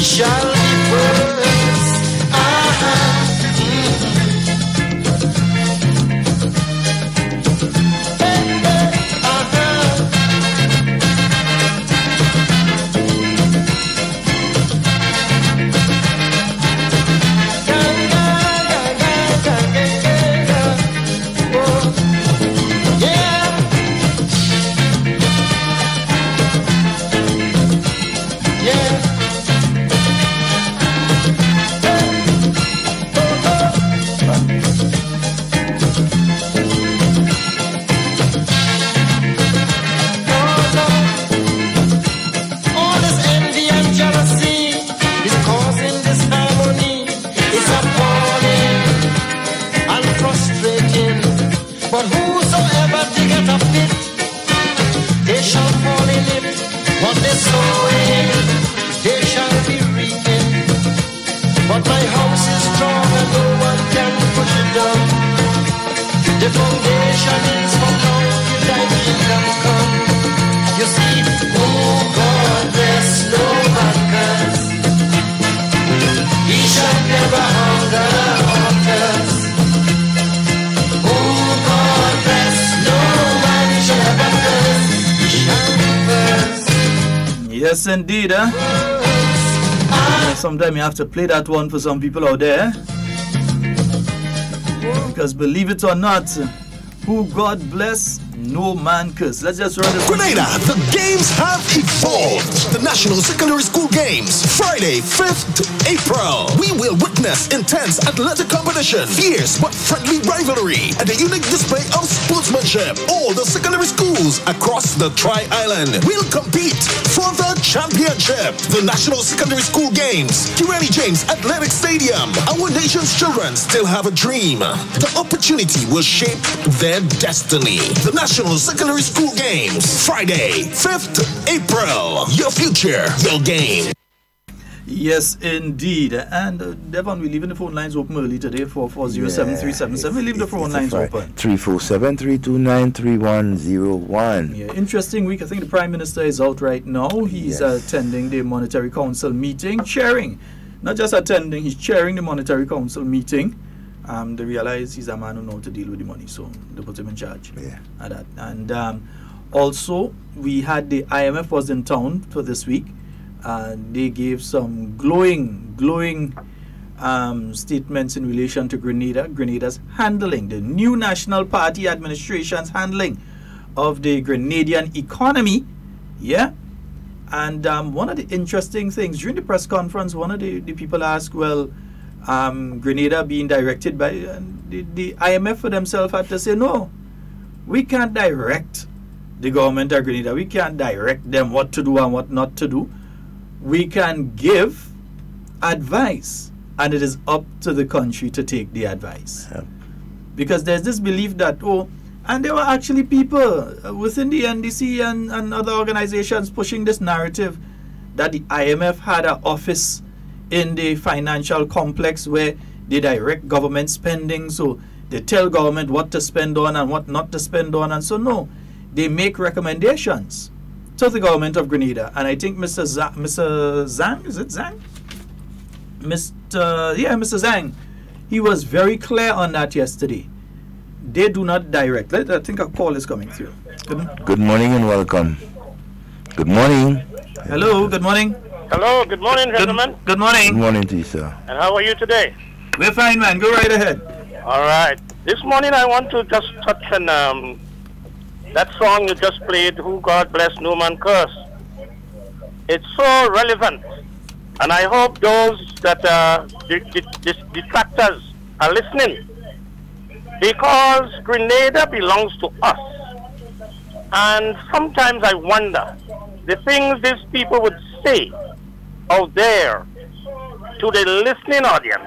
shall be first. Yes, indeed. Sometimes you have to play that one for some people out there. Because believe it or not, who God bless, no man curse. Let's just run this. Grenada, the games have evolved. The National Secondary School Games, Friday, 5th to April. We will witness intense athletic competition, fierce but friendly rivalry, and a unique display of sportsmanship. All the secondary schools across the Tri-Island will compete for the championship. The National Secondary School Games, Kirani James Athletic Stadium. Our nation's children still have a dream. The opportunity will shape their destiny. The National Secondary School Games, Friday, 5th April. Your future, your game. Yes, indeed. And Devon, we're leaving the phone lines open early today for 407-377. We leave the phone lines open. 347-329-3101. Yeah, interesting week. I think the Prime Minister is out right now. He's attending the Monetary Council meeting, chairing. Not just attending, he's chairing the Monetary Council meeting. They realize he's a man who knows to deal with the money, so they put him in charge. Yeah. Of that. And also, we had the IMF was in town for this week. They gave some glowing statements in relation to Grenada's handling, the new National Party administration's handling of the Grenadian economy. Yeah. And one of the interesting things, during the press conference, one of the people asked, well, Grenada being directed by the IMF for themselves had to say, no, we can't direct the government of Grenada. We can't direct them what to do and what not to do. We can give advice, and it is up to the country to take the advice. Yeah. Because there's this belief that, and there were actually people within the NDC and other organizations pushing this narrative that the IMF had an office in the financial complex where they direct government spending, so they tell government what to spend on and what not to spend on, and so no, they make recommendations to the government of Grenada. And I think Mr. Zhang, is it Zhang? Mr. Zhang, he was very clear on that yesterday. They do not direct. I think a call is coming through. Good morning and welcome. Good morning. Hello, good morning. Hello, good morning, gentlemen. Good morning. Good morning to you, sir. And how are you today? We're fine, man. Go right ahead. All right. This morning I want to just touch on that song you just played, Who God Bless, No Man Curse. It's so relevant. And I hope those that detractors are listening. Because Grenada belongs to us. And sometimes I wonder, the things these people would say out there to the listening audience.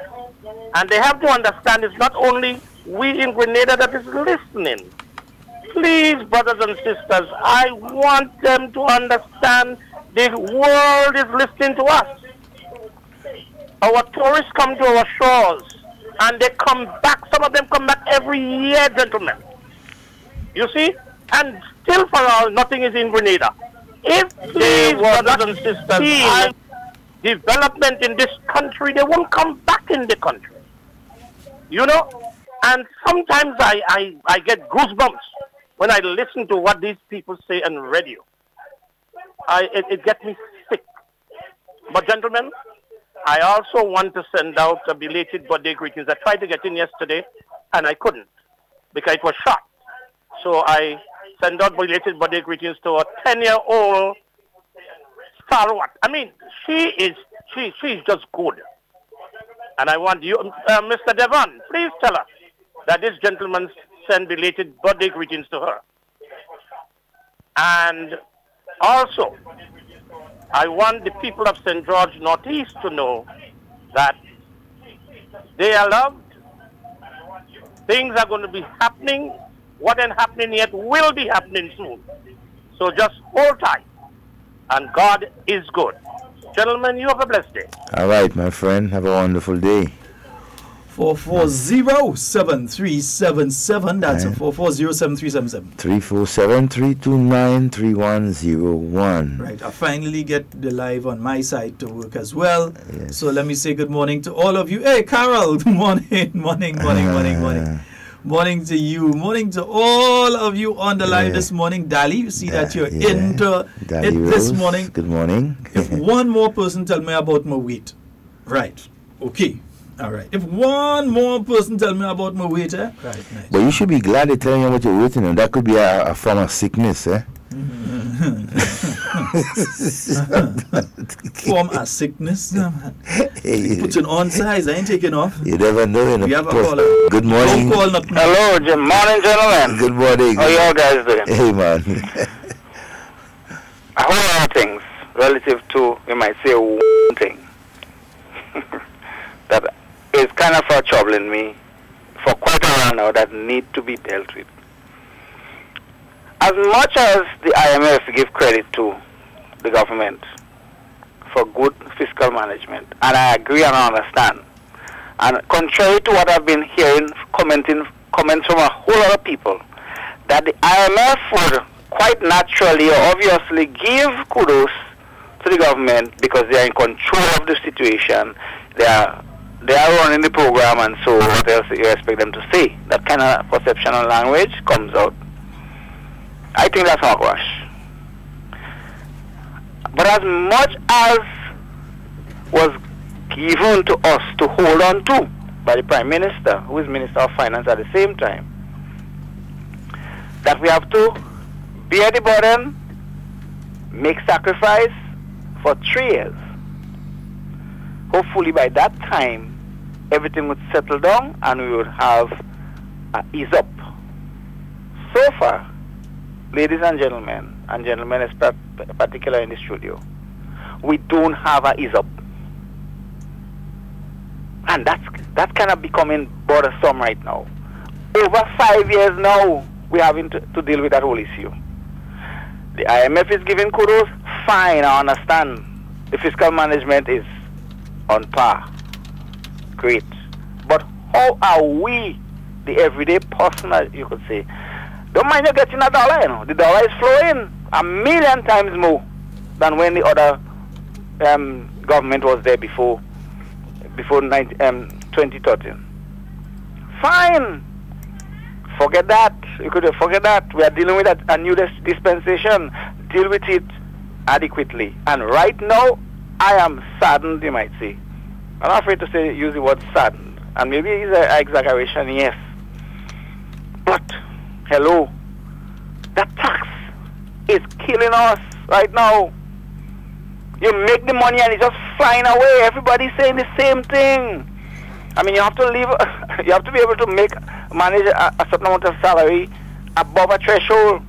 And they have to understand it's not only we in Grenada that is listening. Please, brothers and sisters, I want them to understand the world is listening to us. Our tourists come to our shores and they come back. Some of them come back every year, gentlemen. You see? And still for all, nothing is in Grenada. If please, brothers and sisters, development in this country, they won't come back in the country. You know? And sometimes I get goosebumps when I listen to what these people say on radio. It gets me sick. But gentlemen, I also want to send out a belated birthday greetings. I tried to get in yesterday, and I couldn't, because it was shot. So I send out belated birthday greetings to a 10-year-old stalwart. I mean, she's just good. And I want you, Mr. Devon, please tell her that this gentleman sent belated birthday greetings to her. And also, I want the people of St. George Northeast to know that they are loved. Things are going to be happening. What ain't happening yet will be happening soon. So just hold tight. And God is good. Gentlemen, you have a blessed day. All right, my friend. Have a wonderful day. 440-7377. That's 440-7377. 347-329-3101. Right. I finally get the live on my side to work as well. Yes. So let me say good morning to all of you. Hey, Carol. Good morning. Morning to you. Morning to all of you on the line this morning. Dali, you see that you're into Dali it this Rose. morning. Good morning. If one more person tell me about my weight. Right. Okay. All right. If one more person tell me about my weight, right, nice. But you should be glad they're telling you what you're waiting on. That could be a form of sickness, eh? Form of sickness. Hey, Putting on size, I ain't taking off. you never know. You know. We have a caller. Good morning. Don't call not me. Hello, morning, gentlemen. Good morning. How y'all guys doing? Hey, man. A whole lot of things relative to, we might say, one thing that is kind of troubling me for quite a while now that need to be dealt with. As much as the IMF give credit to the government for good fiscal management, and I agree and I understand, and contrary to what I've been hearing, comments from a whole lot of people, that the IMF would quite naturally or obviously give kudos to the government because they are in control of the situation, they are running the program, and so what else do you expect them to say? That kind of perception and language comes out. I think that's hogwash. But as much as was given to us to hold on to by the Prime Minister, who is Minister of Finance at the same time, that we have to bear the burden, make sacrifice for 3 years. Hopefully by that time, everything would settle down and we would have ease up. So far, ladies and gentlemen particularly in the studio, we don't have an ease up. And that's kind of becoming bothersome right now. Over 5 years now, we're having to deal with that whole issue. The IMF is giving kudos. Fine, I understand. The fiscal management is on par. Great. But how are we, the everyday person, as you could say? Don't mind you getting $1, you know. The dollar is flowing 1,000,000 times more than when the other government was there before 2013. Fine. Forget that. You could forget that. We are dealing with a new dispensation. Deal with it adequately. And right now, I am saddened, you might say. I'm not afraid to use the word saddened. And maybe it's an exaggeration, yes. But, hello, that tax is killing us right now. You make the money and it's just flying away. Everybody's saying the same thing. I mean, you have to you have to be able to manage a certain amount of salary above a threshold.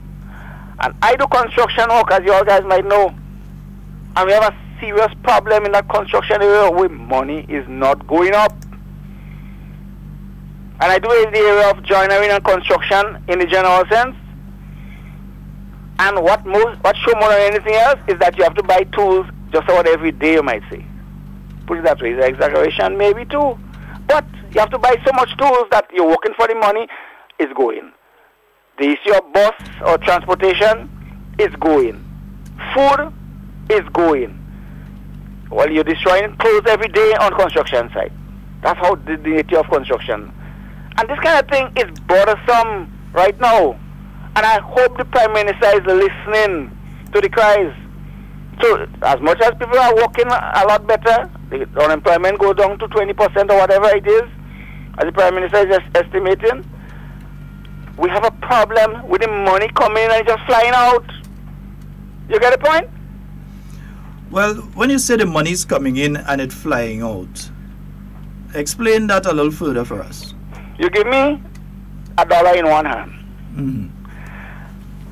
And I do construction work, as you all guys might know. And we have a serious problem in that construction area where money is not going up. And I do it in the area of joinery and construction in the general sense. And what show more than anything else is that you have to buy tools just about every day, you might say. Put it that way, it's an exaggeration maybe too. But you have to buy so much tools that you're working for the money is going. The issue of bus or transportation is going. Food is going. Well, you're destroying clothes every day on construction site. That's how the nature of construction. And this kind of thing is bothersome right now. And I hope the Prime Minister is listening to the cries. So, as much as people are working a lot better, the unemployment goes down to 20% or whatever it is, as the Prime Minister is just estimating, we have a problem with the money coming in and just flying out. You get the point? Well, when you say the money is coming in and it's flying out, explain that a little further for us. You give me $1 in one hand. Mm-hmm.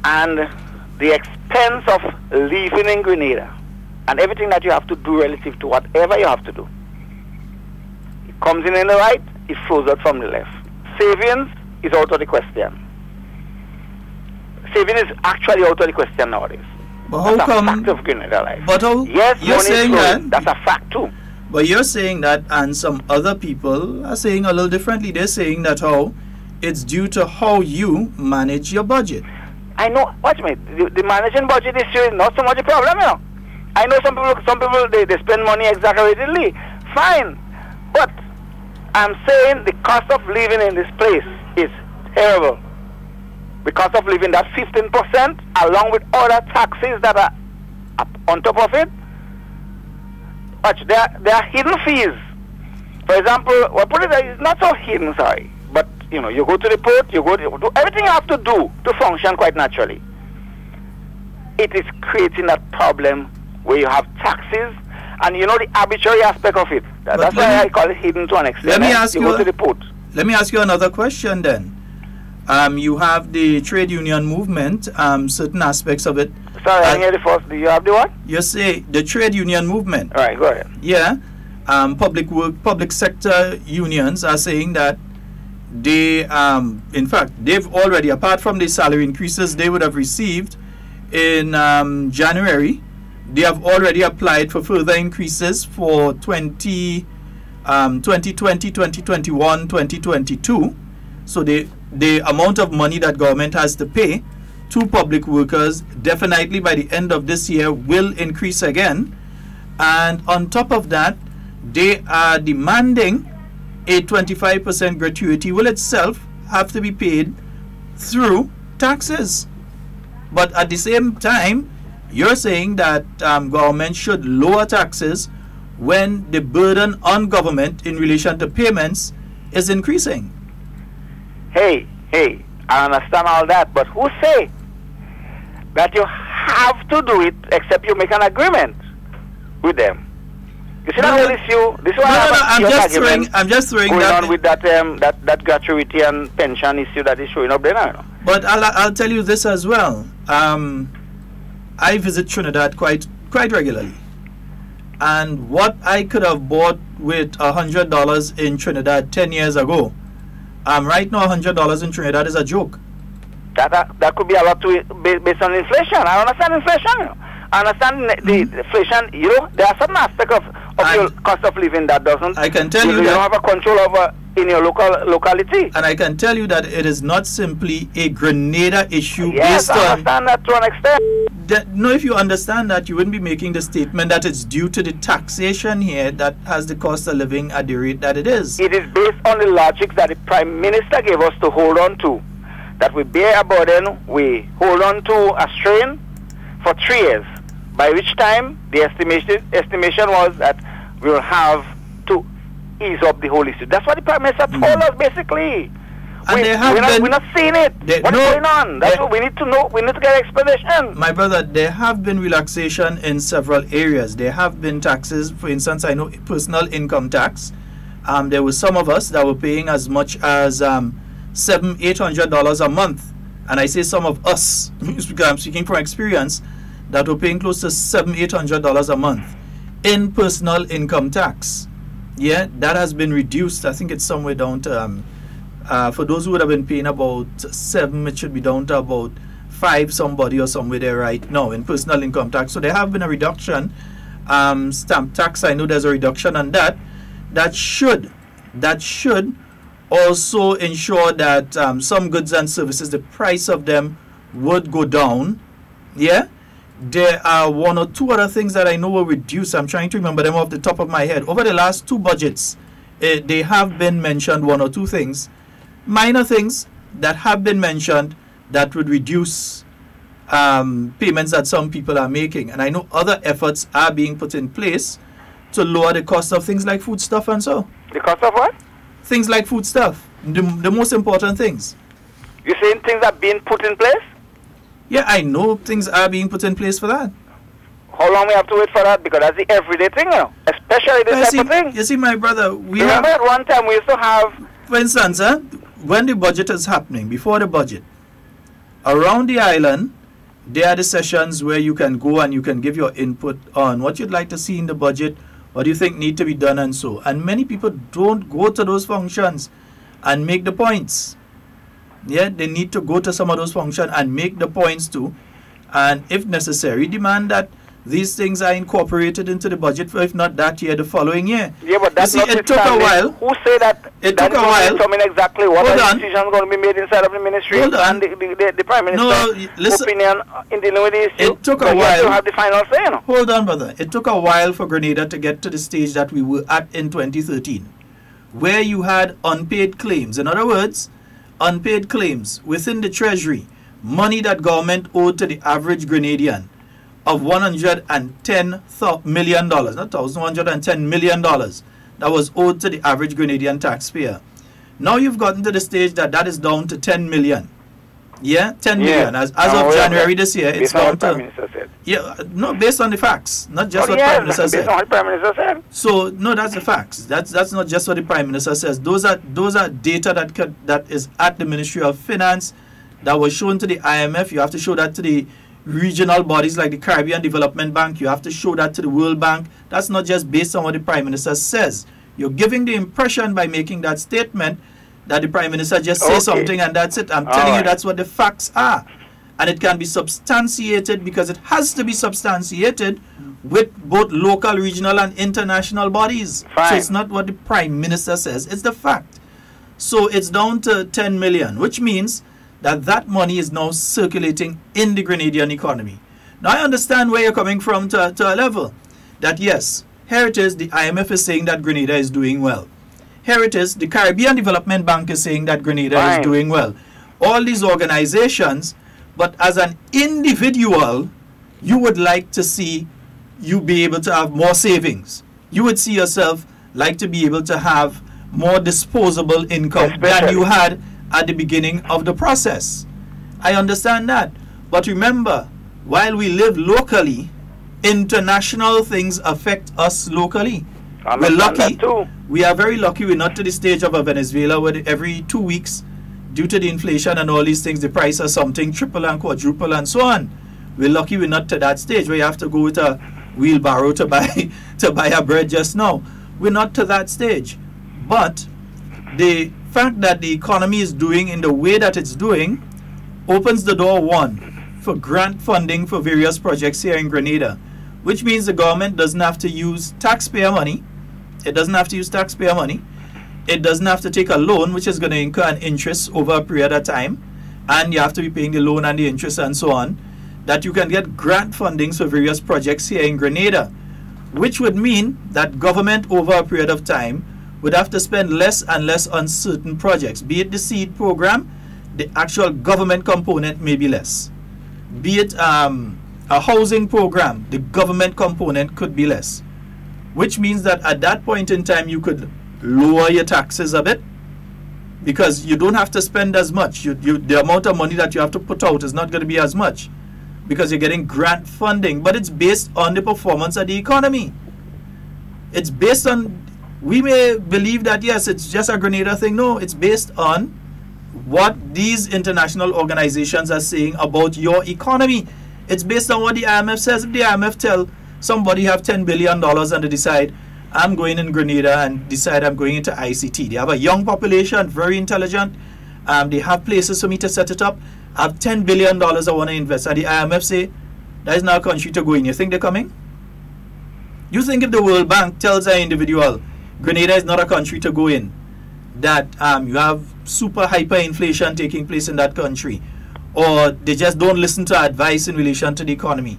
And the expense of living in Grenada and everything that you have to do relative to whatever you have to do. It comes in the right, it flows out from the left. Savings is out of the question. Saving is actually out of the question nowadays. But how That's come? a fact of Grenada life. But how? Yes, You're money saying is that. flowing. That's a fact too. But you're saying that, and some other people are saying a little differently. They're saying that how it's due to how you manage your budget. I know. Watch me. The managing budget issue is not so much a problem, you know. I know some people they spend money exaggeratedly. Fine, but I'm saying the cost of living in this place is terrible. The cost of living, that 15%, along with other taxes that are up on top of it. Watch, there are hidden fees. For example, well, put it there, it's not so hidden, sorry. But, you know, you go to the port, you go to do everything you have to do to function quite naturally. It is creating that problem where you have taxes and, you know, the arbitrary aspect of it. That's why I call it hidden to an extent. Let me ask you go to the port. Let me ask you another question then. You have the trade union movement, certain aspects of it. Sorry, I didn't hear the first. Do you have the what? You say the trade union movement. All right, go ahead. Yeah. Public sector unions are saying that they, in fact, they've already, apart from the salary increases they would have received in January, they have already applied for further increases for 2020, 2021, 2022. So the amount of money that government has to pay to public workers definitely by the end of this year will increase again. And on top of that, they are demanding a 25% gratuity will itself have to be paid through taxes. But at the same time, you're saying that government should lower taxes when the burden on government in relation to payments is increasing. Hey, I understand all that, but who say that you have to do it except you make an agreement with them? You see that whole issue? This one I'm just throwing going that on with that gratuity and pension issue that is showing up there now. But I'll tell you this as well. I visit Trinidad quite regularly, and what I could have bought with $100 in Trinidad 10 years ago, right now $100 in Trinidad is a joke. That could be a lot based on inflation. I understand inflation. You know. I understand the inflation. You know, there are certain aspects of your cost of living that doesn't. I can tell you don't have a control over in your locality. And I can tell you that it is not simply a Grenada issue yes, based I on. understand that to an extent. No, if you understand that, you wouldn't be making the statement that it's due to the taxation here that has the cost of living at the rate that it is. It is based on the logic that the Prime Minister gave us to hold on to. That we bear a burden, we hold on to a strain for 3 years, by which time the estimation was that we will have to ease up the whole issue. That's what the Prime Minister told us, basically. And we're not seeing it. What's going on? That's what we need to know. We need to get explanation. My brother, there have been relaxation in several areas. There have been taxes. For instance, I know personal income tax. There were some of us that were paying as much as $700-800 a month. And I say some of us, because I'm speaking from experience, that were paying close to $700-800 a month in personal income tax. Yeah, that has been reduced. I think it's somewhere down to, for those who would have been paying about 7, it should be down to about 5 somebody or somewhere there right now in personal income tax. So there have been a reduction. Stamp tax, I know there's a reduction on that. That should also ensure that some goods and services, the price of them would go down. Yeah, there are one or two other things that I know were reduced. I'm trying to remember them off the top of my head. Over the last two budgets, they have been mentioned one or two things, minor things that have been mentioned that would reduce payments that some people are making. And I know other efforts are being put in place to lower the cost of things like foodstuff and so. The cost of what? Things like foodstuff, the most important things. You're saying things are being put in place? Yeah, I know things are being put in place for that. How long we have to wait for that? Because that's the everyday thing, you know. Especially this type of thing. You see, my brother, Remember at one time we used to have... For instance, when the budget is happening, before the budget, around the island, there are the sessions where you can go and you can give your input on what you'd like to see in the budget, what you think need to be done and so. And many people don't go to those functions and make the points. Yeah, they need to go to some of those functions and make the points too. And if necessary, demand that these things are incorporated into the budget for, if not that year, the following year. Yeah, but that's not it took a while. Who say that? It took a while. Determine exactly what decision is going to be made inside of the ministry and the Prime Minister's opinion in dealing with the issue. It took a while. To have the final say, you know? Hold on, brother. It took a while for Grenada to get to the stage that we were at in 2013, where you had unpaid claims. In other words, unpaid claims within the treasury, money that government owed to the average Grenadian of $110 million, not $110 million that was owed to the average Grenadian taxpayer. Now you've gotten to the stage that is down to 10 million. Yeah, 10 million. As of January this year, it's down to... Yeah, no, based on the facts, not just what Prime Minister said. Based on what Prime Minister said. So, no, that's the facts. That's not just what the Prime Minister says. Those are data that is at the Ministry of Finance that was shown to the IMF. You have to show that to the regional bodies like the Caribbean Development Bank. You have to show that to the World Bank. That's not just based on what the Prime Minister says. You're giving the impression by making that statement that the Prime Minister just says something and that's it. I'm telling you that's what the facts are. And it can be substantiated because it has to be substantiated with both local, regional and international bodies. Fine. So it's not what the Prime Minister says, it's the fact. So it's down to 10 million, which means that money is now circulating in the Grenadian economy. Now I understand where you're coming from to a level that yes, here it is, the IMF is saying that Grenada is doing well. Here it is, the Caribbean Development Bank is saying that Grenada is doing well. All these organizations, but as an individual, you would like to see you be able to have more savings. You would see yourself like to be able to have more disposable income than you had at the beginning of the process. I understand that. But remember, while we live locally, international things affect us locally. We're lucky. We are very lucky we're not to the stage of a Venezuela where every 2 weeks, due to the inflation and all these things, the price of something triple and quadruple and so on. We're lucky we're not to that stage where you have to go with a wheelbarrow to buy a bread just now. We're not to that stage. But the fact that the economy is doing in the way that it's doing opens the door, one, for grant funding for various projects here in Grenada, which means the government doesn't have to use taxpayer money. It doesn't have to use taxpayer money. It doesn't have to take a loan, which is going to incur an interest over a period of time, and you have to be paying the loan and the interest and so on, that you can get grant fundings for various projects here in Grenada, which would mean that government over a period of time would have to spend less and less on certain projects. Be it the seed program, the actual government component may be less. Be it a housing program, the government component could be less. Which means that at that point in time you could lower your taxes a bit because you don't have to spend as much. The amount of money that you have to put out is not going to be as much because you're getting grant funding. But it's based on the performance of the economy. It's based on... We may believe that, yes, it's just a Grenada thing. No, it's based on what these international organizations are saying about your economy. It's based on what the IMF says. If the IMF tell somebody have $10 billion and they decide, I'm going in Grenada and decide I'm going into ICT. They have a young population, very intelligent. They have places for me to set it up. I have $10 billion I want to invest. And the IMF say, that is not a country to go in. You think they're coming? You think if the World Bank tells an individual, Grenada is not a country to go in, that you have super hyperinflation taking place in that country, or they just don't listen to advice in relation to the economy,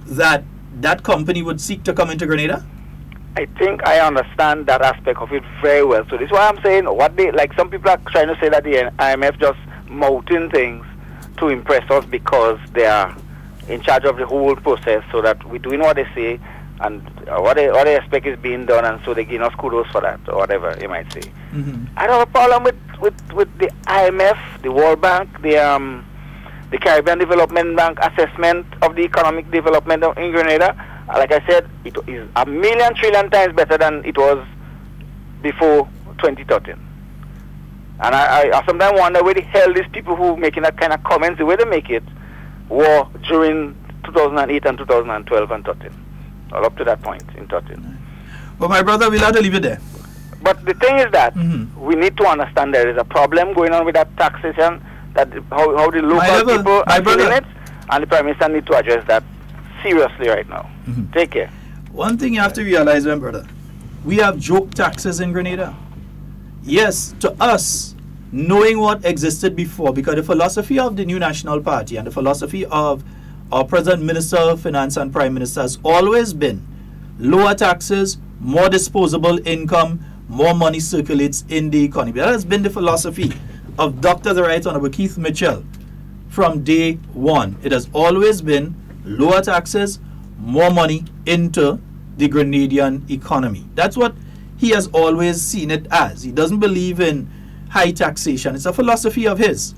that that company would seek to come into Grenada? I think I understand that aspect of it very well. So this is why I'm saying what they like. Some people are trying to say that the IMF just mouthing things to impress us because they are in charge of the whole process, so that we're doing what they say and what they expect is being done, and so they give us kudos for that or whatever you might say. I don't have a problem with the IMF, the World Bank, the Caribbean Development Bank assessment of the economic development in Grenada. Like I said, it is a million trillion times better than it was before 2013. And I sometimes wonder where the hell these people who making that kind of comments, the way they make it, were during 2008 and 2012 and 13. Or up to that point in 13. But my brother, we'll have to leave it there. But the thing is that we need to understand there is a problem going on with that taxation, that how the local people are feeling it, and the Prime Minister need to address that seriously right now. Take care. One thing you have to realize, my brother, we have joke taxes in Grenada. Yes, to us, knowing what existed before, because the philosophy of the New National Party and the philosophy of our present Minister of Finance and Prime Minister has always been lower taxes, more disposable income, more money circulates in the economy. That has been the philosophy of Dr. the Right Honorable Keith Mitchell from day one. It has always been lower taxes, more money into the Grenadian economy. That's what he has always seen it as. He doesn't believe in high taxation. It's a philosophy of his.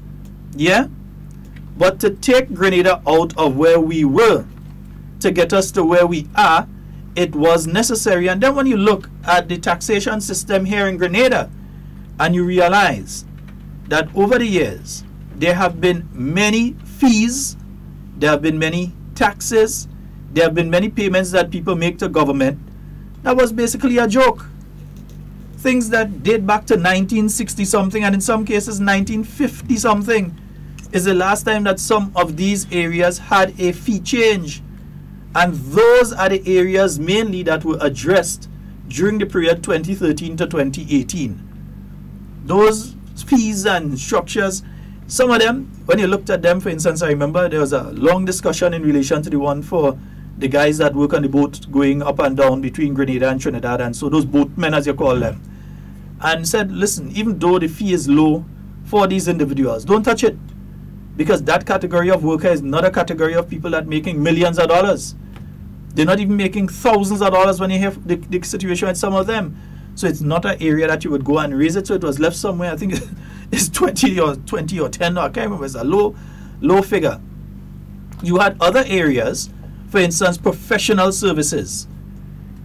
Yeah? But to take Grenada out of where we were to get us to where we are, it was necessary. And then when you look at the taxation system here in Grenada, and you realize that over the years, there have been many fees, there have been many taxes, there have been many payments that people make to government. That was basically a joke. Things that date back to 1960 something, and in some cases 1950 something, is the last time that some of these areas had a fee change. And those are the areas mainly that were addressed during the period 2013 to 2018. Those fees and structures, some of them, when you looked at them, for instance, I remember there was a long discussion in relation to the one for the guys that work on the boat going up and down between Grenada and Trinidad, and so those boatmen, as you call them, and said, listen, even though the fee is low for these individuals, don't touch it, because that category of worker is not a category of people that making millions of dollars. They're not even making thousands of dollars when you have the situation with some of them. So it's not an area that you would go and raise it. So it was left somewhere, I think it's 20 or 10, no, I can't remember, it's a low figure. You had other areas, for instance, professional services.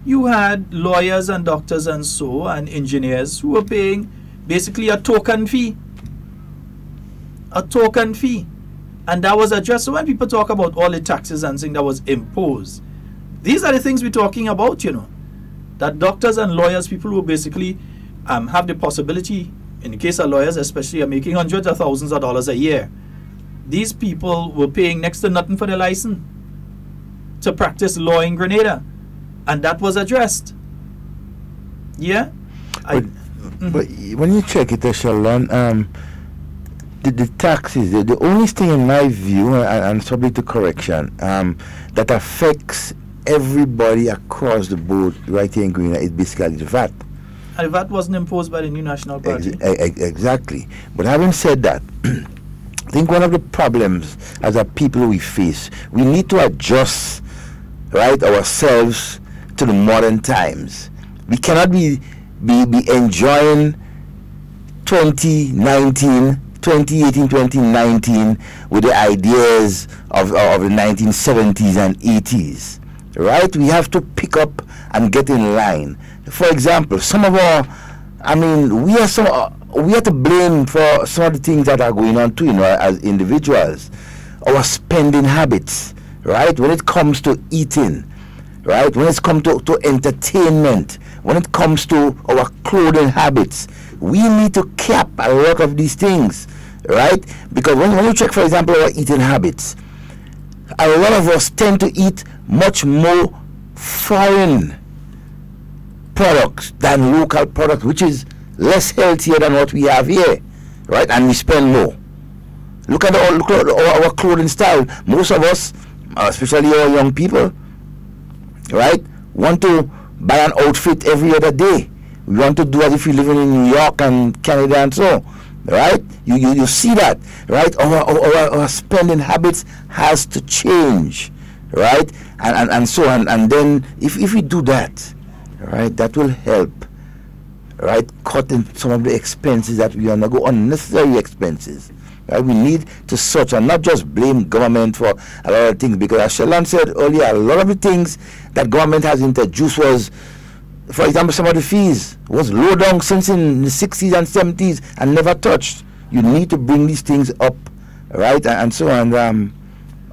You had lawyers and doctors and so, and engineers who were paying basically a token fee. A token fee. And that was addressed. So when people talk about all the taxes and things that was imposed, these are the things we're talking about, you know. That doctors and lawyers, people who basically have the possibility, in the case of lawyers especially, are making hundreds of thousands of dollars a year. These people were paying next to nothing for their license to practice law in Grenada. And that was addressed. Yeah? But when you check it, Sheldon, the taxes, the only thing in my view, and subject to correction, that affects everybody across the board right here in Grenada is basically the VAT. And the VAT wasn't imposed by the New National Party. Exactly. But having said that, I think one of the problems as a people we face, we need to adjust, right, ourselves to the modern times. We cannot be enjoying 2018, 2019 with the ideas of the 1970s and 80s. Right? We have to pick up and get in line. For example, some of our, I mean, we are to blame for some of the things that are going on too, you know, as individuals. Our spending habits, right? When it comes to eating, right? When it comes to entertainment, when it comes to our clothing habits, we need to cap a lot of these things, right? Because when you check, for example, our eating habits, a lot of us tend to eat much more foreign products than local products, which is less healthier than what we have here, right? And we spend more. Look at our clothing style. Most of us, especially our young people, right, want to buy an outfit every other day. We want to do as if we're living in New York and Canada and so, right? You see that, right? Our spending habits has to change, right? And so and then if we do that, right, that will help, right, cut in some of the expenses that we undergo, unnecessary expenses. Right? We need to search and not just blame government for a lot of things, because as Sheldon said earlier, a lot of the things that government has introduced was, for example, some of the fees was low down since in the 60s and 70s and never touched. You need to bring these things up, right, and so on.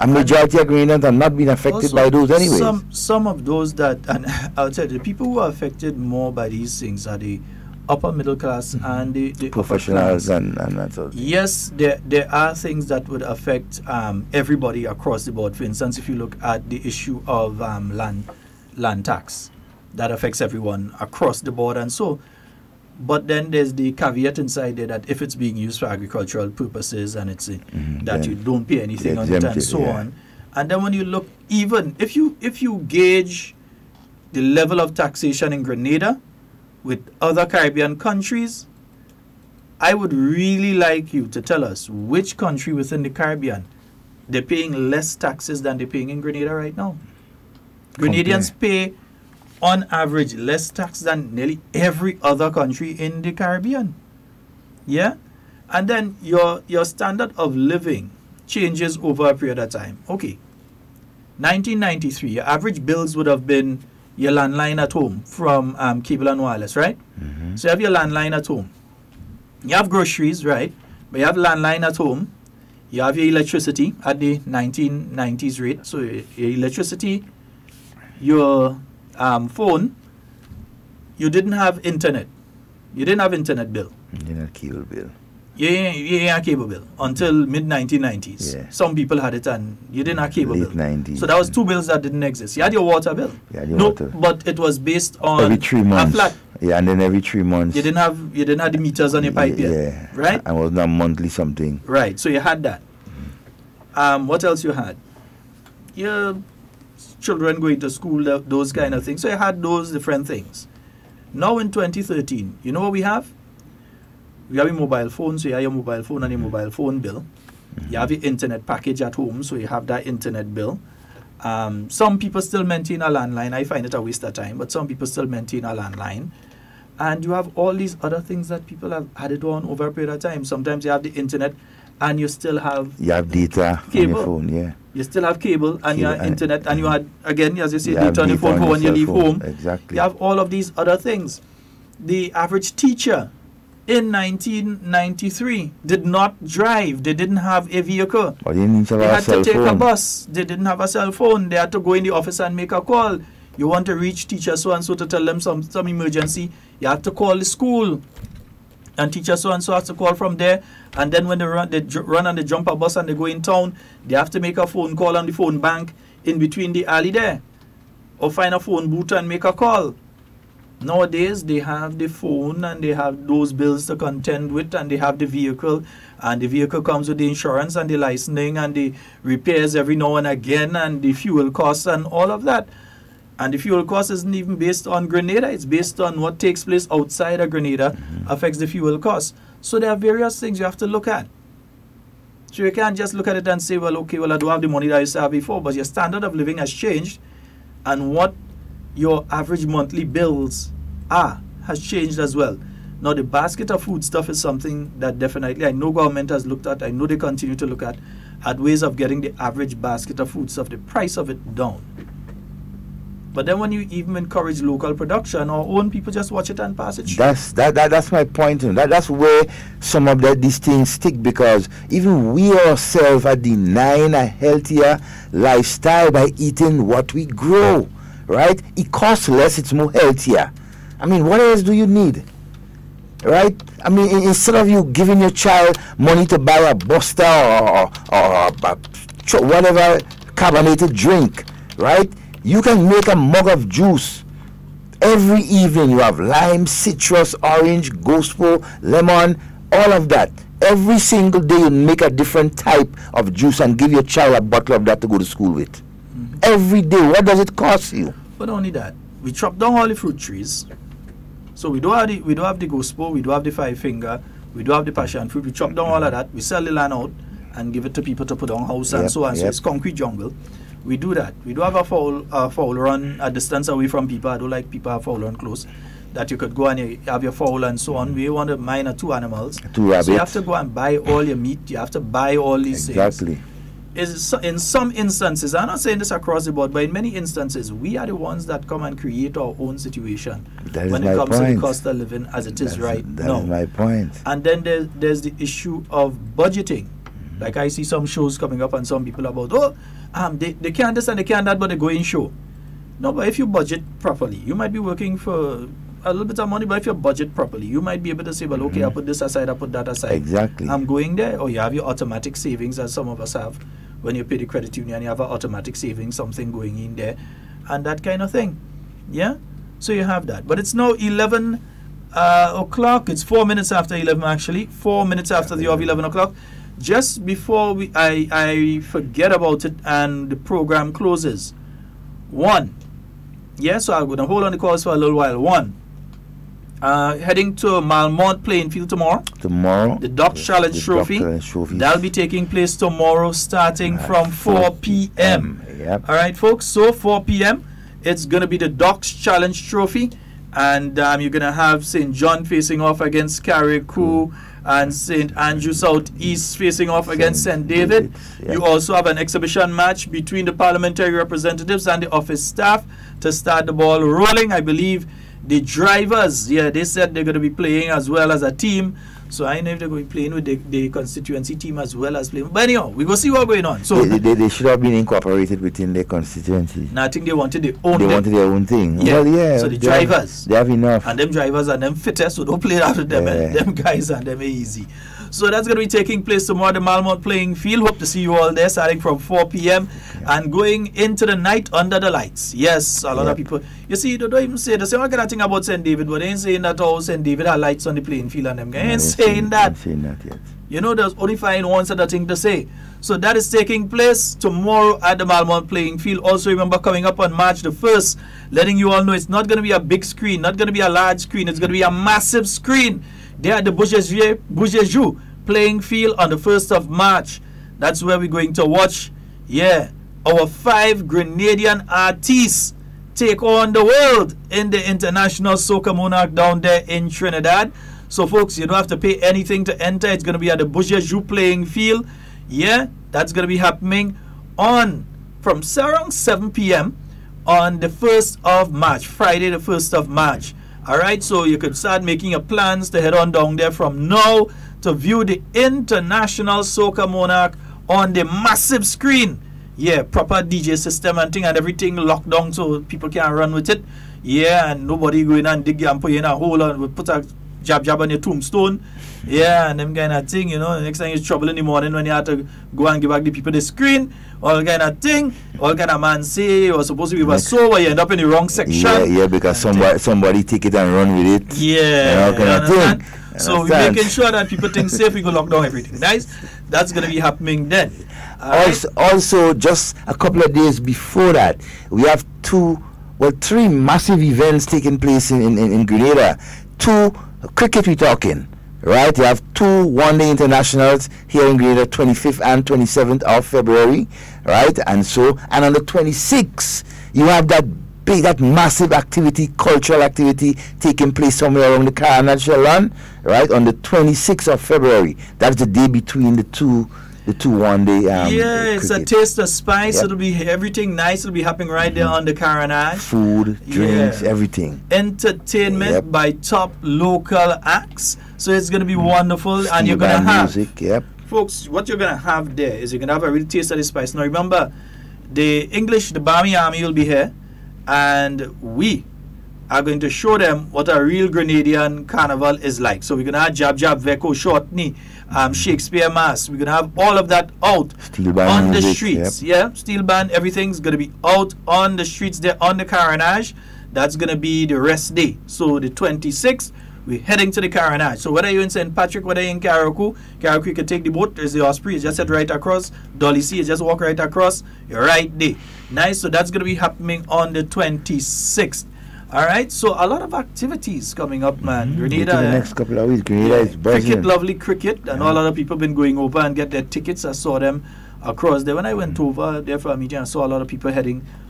A majority of Grenadians are not being affected by those anyways. Some of those that, and I would say the people who are affected more by these things are the upper middle class and the professionals and that sort of thing. Yes, there are things that would affect everybody across the board. For instance, if you look at the issue of land tax, that affects everyone across the board and so. But then there's the caveat inside there that if it's being used for agricultural purposes and it's that you don't pay anything on it and so on. And then when you look, even if you gauge the level of taxation in Grenada with other Caribbean countries, I would really like you to tell us which country within the Caribbean they're paying less taxes than they're paying in Grenada right now. Grenadians pay on average less tax than nearly every other country in the Caribbean. Yeah? And then your standard of living changes over a period of time. Okay. 1993, your average bills would have been your landline at home from cable and wireless, right? So you have your landline at home. You have groceries, right? But you have landline at home. You have your electricity at the 1990s rate. So your electricity, your phone, you didn't have internet. You didn't have internet bill. You didn't have cable bill. You didn't have cable bill until mid-1990s. Yeah. Some people had it and you didn't have cable Late bill. 90s. So that was two bills that didn't exist. You had your water bill. Water. But it was based on every 3 months. a flat. Yeah, and then every 3 months. You didn't have the meters on your pipe yet. Yeah. Right? And was not monthly something. Right. So you had that. What else you had? Your children going to school, those kind of things. So you had those different things. Now in 2013, you know what we have? We have a mobile phone, so you have your mobile phone and your mobile phone bill. You have your internet package at home, so you have that internet bill. Some people still maintain a landline. I find it a waste of time, but some people still maintain a landline. And you have all these other things that people have added on over a period of time. Sometimes you have the internet and you still have... You have data cable. on your phone, yeah. You still have cable and you have internet and you had, again, as you say, You data on your phone for when you leave home. Exactly. You have all of these other things. The average teacher in 1993 did not drive. They didn't have a vehicle. Or they didn't have They a had cell to take a phone. bus. They didn't have a cell phone. They had to go in the office and make a call. You want to reach teacher so-and-so to tell them some emergency. You have to call the school. And teacher so-and-so has to call from there. And then when they run and they jump a bus and they go in town, they have to make a phone call on the phone bank in between the alley there. Or find a phone booth and make a call. Nowadays, they have the phone and they have those bills to contend with and they have the vehicle. And the vehicle comes with the insurance and the licensing and the repairs every now and again and the fuel costs and all of that. And the fuel cost isn't even based on Grenada. It's based on what takes place outside of Grenada affects the fuel cost. So there are various things you have to look at. So you can't just look at it and say, well, okay, well, I don't have the money that I used to have before. But your standard of living has changed. And what your average monthly bills has changed as well. Now, the basket of food stuff is something that definitely I know government has looked at. I know they continue to look at ways of getting the average basket of food stuff, the price of it down. But then when you even encourage local production, our own people just watch it and pass it. That's my point. That's where some of these things stick, because even we ourselves are denying a healthier lifestyle by eating what we grow, right? It costs less, it's more healthier. I mean, what else do you need? Right? I mean, instead of you giving your child money to buy a Buster or whatever carbonated drink, right? You can make a mug of juice. Every evening you have lime, citrus, orange, gospel, lemon, all of that. Every single day you make a different type of juice and give your child a bottle of that to go to school with. every day. What does it cost you? But not only that, we chop down all the fruit trees. So we do have the gospel, we do have the five finger, we do have the passion fruit. We chop down all of that. We sell the land out and give it to people to put on house and so on. So it's concrete jungle. We do that. We do have a fowl run a distance away from people. I don't like people have fowl run close. That you could go and you have your fowl and so on. We want to mine 2 animals. 2 rabbits. So you have to go and buy all your meat. You have to buy all these things. Exactly. In some instances, I'm not saying this across the board, but in many instances, we are the ones that come and create our own situation when it comes to the cost of living as it is right now. That is my point. And then there's the issue of budgeting. Like I see some shows coming up and some people about, they can't this and they can't that, but they go in show. No, but if you budget properly, you might be working for a little bit of money, but if you budget properly, you might be able to say, well, okay, I put this aside, I put that aside. Exactly. I'm going there. Or you have your automatic savings, as some of us have. When you pay the credit union, you have an automatic savings, something going in there, and that kind of thing. Yeah? So you have that. But it's now 11 o'clock. It's 4 minutes after 11, actually. 4 minutes after the hour of 11 o'clock. Just before I forget about it and the program closes. 1. Yeah, so I'm going to hold on the calls for a little while. 1. Heading to Malmont playing field tomorrow. The Dux Challenge Trophy. That'll be taking place tomorrow starting from 4 p.m. Yep. All right, folks. So 4 p.m. it's going to be the Dux Challenge Trophy. And you're going to have St. John facing off against Carriacou and St. Andrew Southeast facing off against St. David. Yep. You also have an exhibition match between the parliamentary representatives and the office staff to start the ball rolling. I believe the drivers, they said they're going to be playing as well as a team. So I know if they're going to be playing with the constituency team as well as playing. But anyhow, we go see what's going on. So they should have been incorporated within their constituency. Now I think they wanted their own. They wanted their own thing. Yeah. Well, yeah. So the drivers, they have enough. and them drivers and them fittest, so don't play it after them. And them guys and them are easy. So that's going to be taking place tomorrow at the Malmont playing field. Hope to see you all there starting from 4 p.m. and going into the night under the lights. Yes, a lot of people. You see, they don't even say the same kind of thing about St. David, but they ain't saying that all St. David had lights on the playing field and them guys ain't saying that. Ain't saying that yet. You know, there's only fine ones other thing to say. So that is taking place tomorrow at the Malmont playing field. Also remember, coming up on March the 1st, letting you all know it's not going to be a big screen, not going to be a large screen, it's going to be a massive screen. They are at the Bougejou playing field on the 1st of March. That's where we're going to watch, our 5 Grenadian artists take on the world in the International Soca Monarch down there in Trinidad. So folks, you don't have to pay anything to enter. It's going to be at the Bougejou playing field. Yeah, that's going to be happening from around 7 p.m. on the 1st of March, Friday the 1st of March. Alright, so you could start making your plans to head on down there from now to view the International Soca Monarch on the massive screen. Yeah, proper DJ system and thing and everything locked down so people can run with it. Yeah, and nobody going and dig and put in a hole and put a jab on your tombstone. Yeah, and them kind of thing, you know. The next time it's trouble in the morning when you have to go and give back the people the screen. All kind of thing. All kind of man say you were supposed to be sober, you end up in the wrong section. Yeah, because somebody take it and run with it. Yeah, all kind of thing. So we're making sure that people think safe, we go lock down everything. Nice. That's going to be happening then. Also, just a couple of days before that, we have 3 massive events taking place in Grenada. 2 cricket we're talking. Right, you have 2 one-day internationals here in Grenada, 25th and 27th of February, right? And on the 26th, you have that massive activity, cultural activity taking place somewhere around the Carriacou, Sheldon, right? On the 26th of February, that's the day between the two one-day. It's a taste of spice. Yep. It'll be everything nice. It'll be happening right there on the Carriacou. Food, drinks, everything. Entertainment by top local acts. So it's going to be wonderful, and you're going to have music, folks. What you're going to have there is you're going to have a real taste of the spice. Now remember, the Barmy Army will be here, and we are going to show them what a real Grenadian carnival is like. So we're going to have Jab Jab, Veko, Short Knee, Shakespeare Mass. We're going to have all of that out on the streets. Yeah, steel band, everything's going to be out on the streets there on the Carriacou. That's going to be the rest day. So the 26th, we're heading to the Carriacou. So whether you're in St. Patrick, whether you're in Carriacou, you can take the boat. There's the Osprey. You just head right across. Dolly C, you just walk right across. You're right there. Nice. So that's going to be happening on the 26th. All right. So a lot of activities coming up, man. Grenada. The next couple of weeks, Grenada is buzzing. Cricket, lovely cricket. And all other people been going over and get their tickets. I saw them across there. When I went over there for a meeting, I saw a lot of people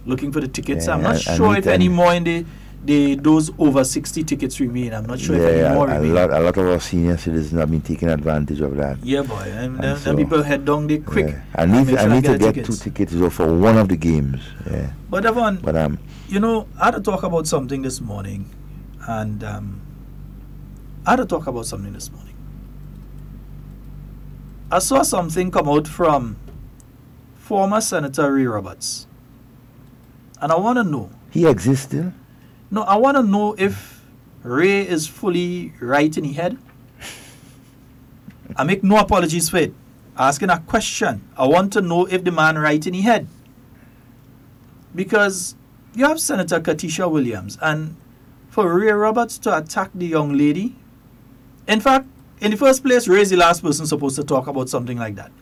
looking for the tickets. I'm not sure if any more in those over 60 tickets remain. I'm not sure if any more remain. A lot of our senior citizens have been taking advantage of that. Yeah, boy. And then people head down there quick. Yeah. I need to get 2 tickets for one of the games. Yeah. But Devon, you know, I had to talk about something this morning. And I saw something come out from former Senator Ray Roberts. And I want to know. He exists still? No, I want to know if Ray is fully right in his head. I make no apologies for it. Asking a question. I want to know if the man right in his head. Because you have Senator Katisha Williams, and for Ray Roberts to attack the young lady, in fact, in the first place, Ray is the last person supposed to talk about something like that.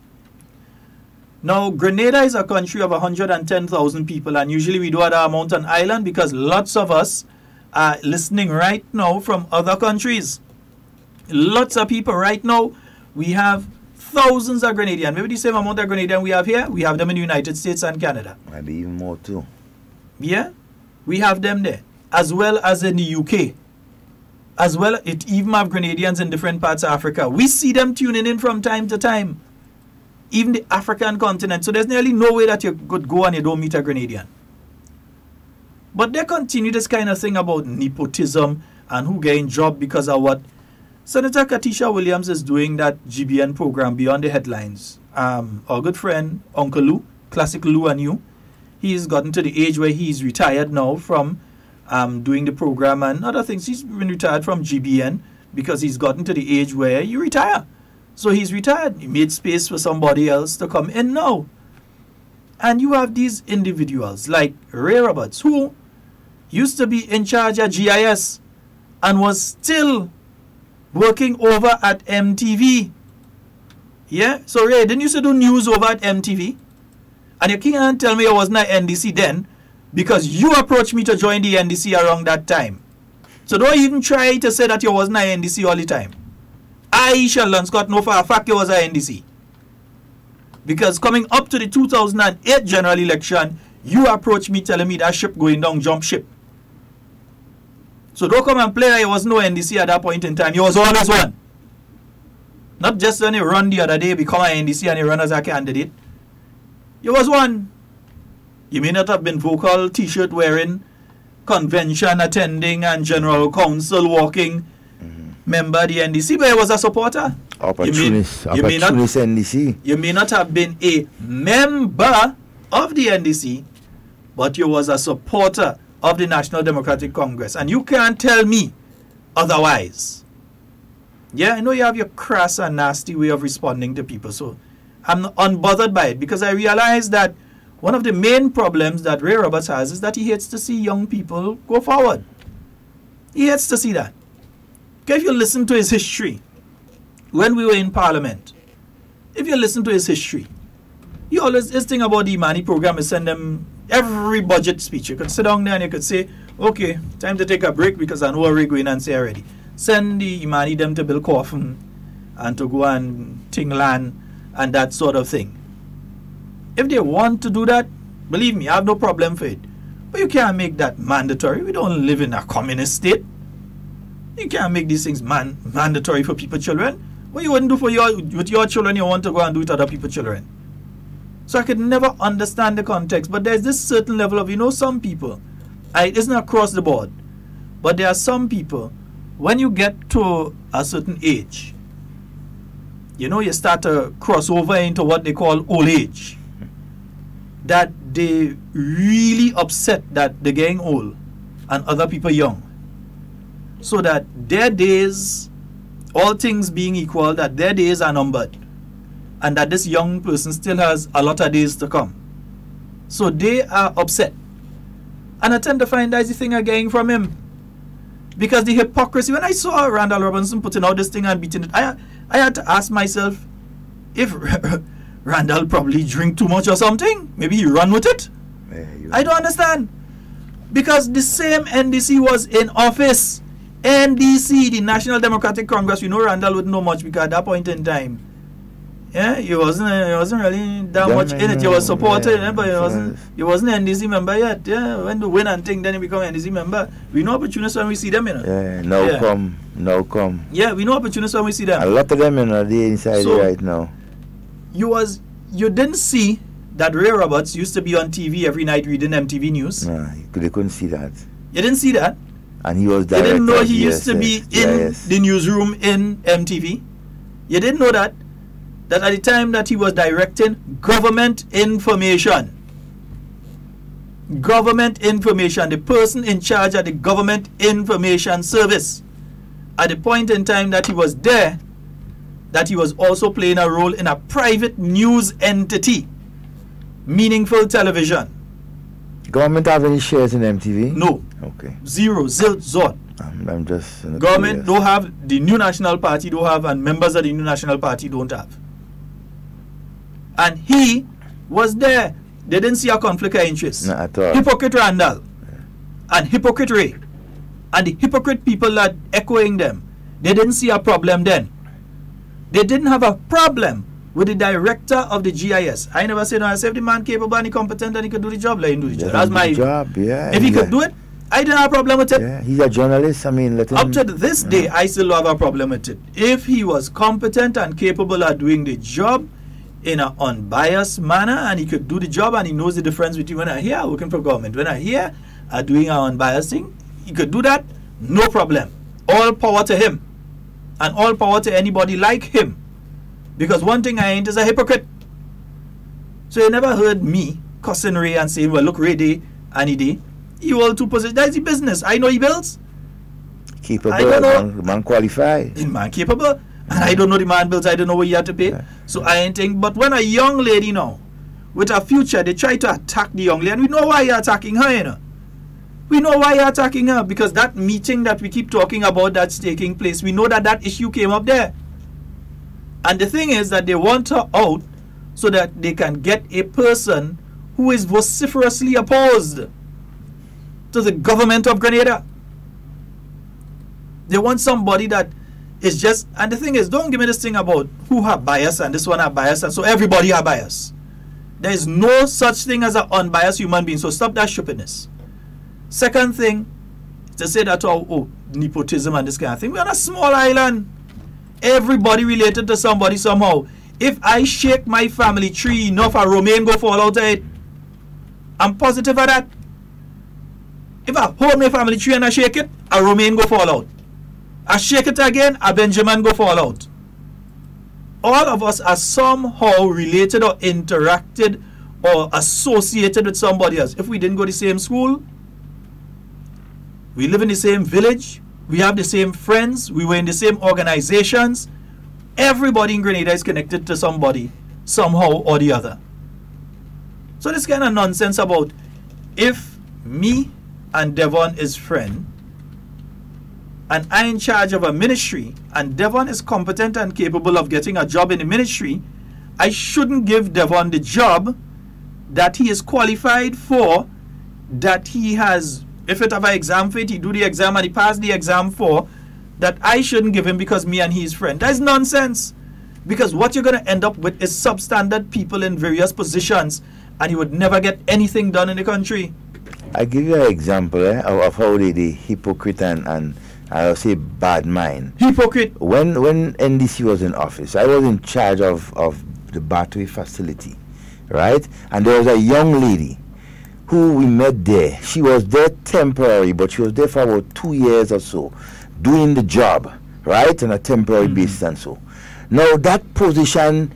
Now, Grenada is a country of 110,000 people, and usually we do have that amount on island because lots of us are listening right now from other countries. Lots of people right now. We have thousands of Grenadians. Maybe the same amount of Grenadians we have here, we have them in the United States and Canada. Maybe even more too. Yeah, we have them there, as well as in the UK. As well, it even have Grenadians in different parts of Africa. We see them tuning in from time to time. Even the African continent. So there's nearly no way that you could go and you don't meet a Grenadian. But they continue this kind of thing about nepotism and who getting job because of what Senator Katisha Williams is doing, that GBN program Beyond the Headlines. Our good friend, Uncle Lou, Classic Lou and you, he's gotten to the age where he's retired now from doing the program and other things. He's been retired from GBN because he's gotten to the age where you retire. So he's retired. He made space for somebody else to come in now. And you have these individuals like Ray Roberts, who used to be in charge of GIS and was still working over at MTV. Yeah? So Ray, didn't you used to do news over at MTV? And you can't tell me I wasn't at NDC then because you approached me to join the NDC around that time. So don't even try to say that you wasn't at NDC all the time. I, Sheldon Scott, know for a fact you was at NDC. Because coming up to the 2008 general election, you approached me telling me that ship going down, jump ship. So don't come and play like you was no NDC at that point in time. You was always one. Not just when you run the other day, become an NDC and you run as a candidate. You was one. You may not have been vocal, t-shirt wearing, convention attending and general council walking member of the NDC, but he was a supporter. Opportunist NDC. You may not have been a member of the NDC, but you was a supporter of the National Democratic Congress. And you can't tell me otherwise. Yeah, I know you have your crass and nasty way of responding to people, so I'm unbothered by it because I realize that one of the main problems that Ray Roberts has is that he hates to see young people go forward. He hates to see that. If you listen to his history, when we were in Parliament, if you listen to his history, he always, his thing about the Imani program is send them every budget speech. You could sit down there and you could say, okay, time to take a break because I know what we're going and say already. Send the Imani them to build coffin and to go and ting land and that sort of thing. If they want to do that, believe me, I have no problem for it. But you can't make that mandatory. We don't live in a communist state. You can't make these things mandatory for people's children. What you wouldn't do with your children, you want to go and do with other people's children. So I could never understand the context. But there's this certain level of, some people, it isn't across the board, but there are some people, when you get to a certain age, you start to cross over into what they call old age. That they really upset that they're getting old and other people young. So that their days, all things being equal, that their days are numbered. And that this young person still has a lot of days to come. So they are upset. And I tend to find that's the thing I'm getting from him. Because the hypocrisy, when I saw Randall Robinson putting out this thing and beating it, I had to ask myself if Randall probably drink too much or something. Maybe he run with it. Yeah, I don't understand. Because the same NDC was in office. NDC, the National Democratic Congress. You know Randall wouldn't know much because at that point in time, yeah, he wasn't really that much in it. He was supported, but he wasn't NDC member yet. Yeah, when the win and thing, then he become NDC member. We know opportunists when we see them, you know. Yeah, now come. Yeah, we know opportunists when we see them. A lot of them, you know, they inside So, right now. You didn't see that Ray Roberts used to be on TV every night reading MTV News. Nah, they couldn't see that. You didn't see that. And he was You didn't know he used to GSS, be in GIS. the newsroom in MTV. You didn't know that at the time that he was directing government information, the person in charge of the government information service, at the point in time that he was there, that he was also playing a role in a private news entity, Meaningful Television. Government have any shares in MTV? No. Okay. Zero, zilch, zot. I'm just Government don't have, the New National Party don't have, and members of the New National Party don't have. And he was there. They didn't see a conflict of interest. Not at all. Hypocrite Randall and hypocrite Ray and the hypocrite people that echoing them, they didn't see a problem then. They didn't have a problem with the director of the GIS. I never said no. I said if the man capable and he competent and he could do the job, let him do the job. That's my job. Yeah. If he could do it, I didn't have a problem with it. Yeah, he's a journalist. I mean, let him. Up to this day, I still have a problem with it. If he was competent and capable of doing the job in an unbiased manner, and he could do the job, and he knows the difference between when I here working for government, when I here doing an unbiased thing, he could do that, no problem. All power to him, and all power to anybody like him. Because one thing I ain't is a hypocrite. So you never heard me cussing Ray and saying, well, look, Ray day and he day. You all two positions. That's the business. I know he builds. Capable. I don't know. Man qualified. The man capable. And I don't know the man builds. I don't know what he had to pay. Yeah. So I ain't think. But when a young lady now, with a future, they try to attack the young lady. And we know why you're attacking her, you know. We know why you're attacking her. Because that meeting that we keep talking about that's taking place, we know that that issue came up there. And the thing is that they want her out so that they can get a person who is vociferously opposed to the government of Grenada. They want somebody that is just, and the thing is, don't give me this thing about who have bias and this one have bias, and so everybody have bias. There is no such thing as an unbiased human being, so stop that stupidness. Second thing, to say that, oh, nepotism and this kind of thing, we're on a small island. Everybody related to somebody somehow. If I shake my family tree enough, a Romain go fall out of it. I'm positive of that. If I hold my family tree and I shake it, a Romain go fall out. I shake it again, a Benjamin go fall out. All of us are somehow related or interacted or associated with somebody else. If we didn't go to the same school, we live in the same village, we have the same friends, we were in the same organizations, everybody in Grenada is connected to somebody somehow or the other. So this kind of nonsense about if me and Devon is friend and I'm in charge of a ministry and Devon is competent and capable of getting a job in the ministry, I shouldn't give Devon the job that he is qualified for, that he has, if it have an exam for it, he do the exam and he pass the exam for, that I shouldn't give him because me and he is friend. That's nonsense. Because what you're going to end up with is substandard people in various positions and you would never get anything done in the country. I give you an example of how the hypocrite and I'll say bad mind. Hypocrite. When NDC was in office, I was in charge of the Battery facility, right? And there was a young lady who we met there. She was there temporary, but she was there for about 2 years or so, doing the job, right, on a temporary basis and so. Now that position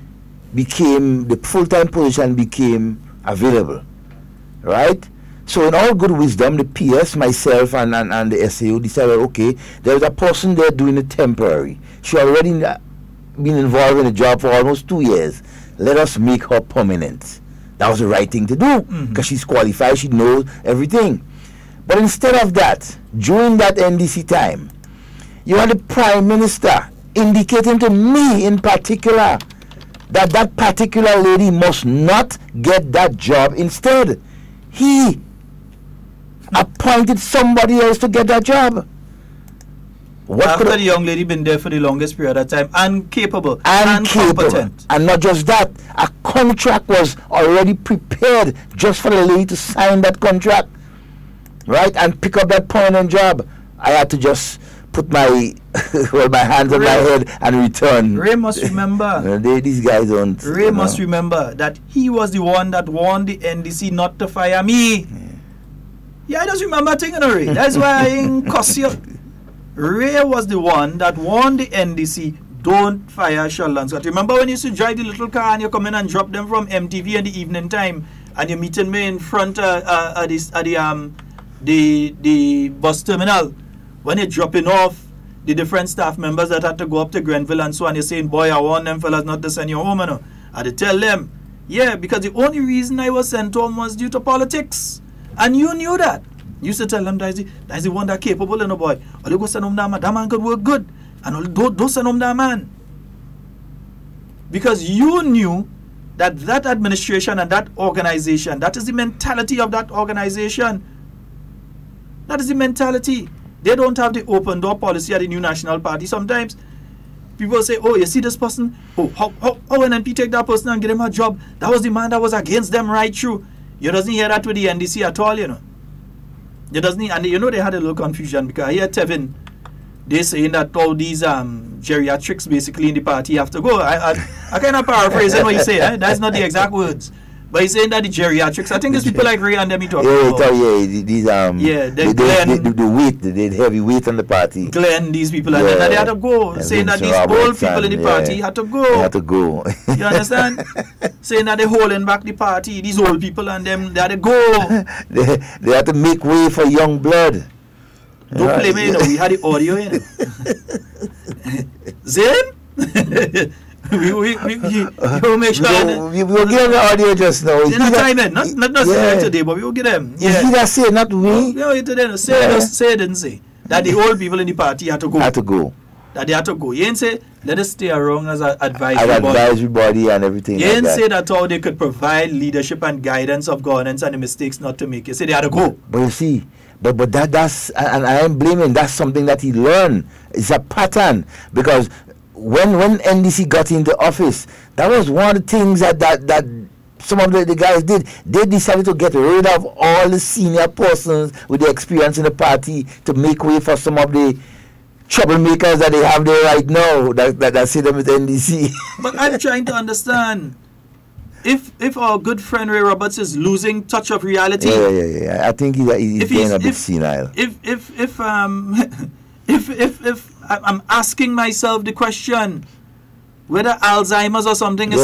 became, the full-time position became available, right? So in all good wisdom, the PS, myself, and the SAO decided, okay, there's a person there doing it temporary. She already been involved in the job for almost 2 years. Let us make her permanent. That was the right thing to do, because she's qualified, she knows everything. But instead of that, during that NDC time, you had the Prime Minister indicating to me in particular that that particular lady must not get that job. Instead, he appointed somebody else to get that job. After the young lady been there for the longest period of time and capable and competent. And not just that, a contract was already prepared just for the lady to sign that contract, right, and pick up that permanent job. I had to just put my my hands on my head and return. Ray must remember. These guys don't. Ray must remember that he was the one that warned the NDC not to fire me. Yeah, I just remember thing, Ray. That's why I ain't cuss you. Ray was the one that warned the NDC, don't fire Sheldon Scott. Remember when you used to drive the little car and you come in and drop them from MTV in the evening time, and you're meeting me in front at the bus terminal? When you're dropping off the different staff members that had to go up to Grenville and so on, you're saying, boy, I warn them fellas not to send you home. I had to tell them, yeah, because the only reason I was sent home was due to politics. And you knew that. You used to tell them that's the one that's capable, boy. Or you go send home that man. That man could work good. And don't send home that man. Because you knew that that administration and that organization, that is the mentality of that organization. That is the mentality. They don't have the open door policy at the New National Party. Sometimes people say, oh, you see this person? Oh, how NNP take that person and get him a job? That was the man that was against them right through. You doesn't hear that with the NDC at all, You doesn't, and they had a little confusion because I hear Tevin, they saying that all these geriatrics basically in the party have to go. I kind of paraphrasing what you say. That's not the exact words. But he's saying that the geriatrics, I think it's people like Ray and them he talking about. These the weight, the heavy weight on the party. Glenn, these people, and then they had to go. Saying that these old people in the party had to go. They had to go. You understand? Saying that they're holding back the party, these old people and them, they had to go. they had to make way for young blood. Don't play me, we had the audio, Zane? we make sure we will give the audio just now. They're not timing, not today, but we will get them. Yeah. Is he that say, not we? No, today, say didn't say that the old people in the party had to go. That they had to go. You ain't say let us stay around as an advisory body and everything. You ain't say that how they could provide leadership and guidance of governance and the mistakes not to make. You say they had to go. But you see, but that's and I am blaming. That's something that he learned. It's a pattern because. When NDC got into office, that was one of the things that some of the guys did. They decided to get rid of all the senior persons with the experience in the party to make way for some of the troublemakers that they have there right now that see them with NDC. But I'm trying to understand if our good friend Ray Roberts is losing touch of reality. Yeah. I think he's getting a bit senile. If I'm asking myself the question whether Alzheimer's or something is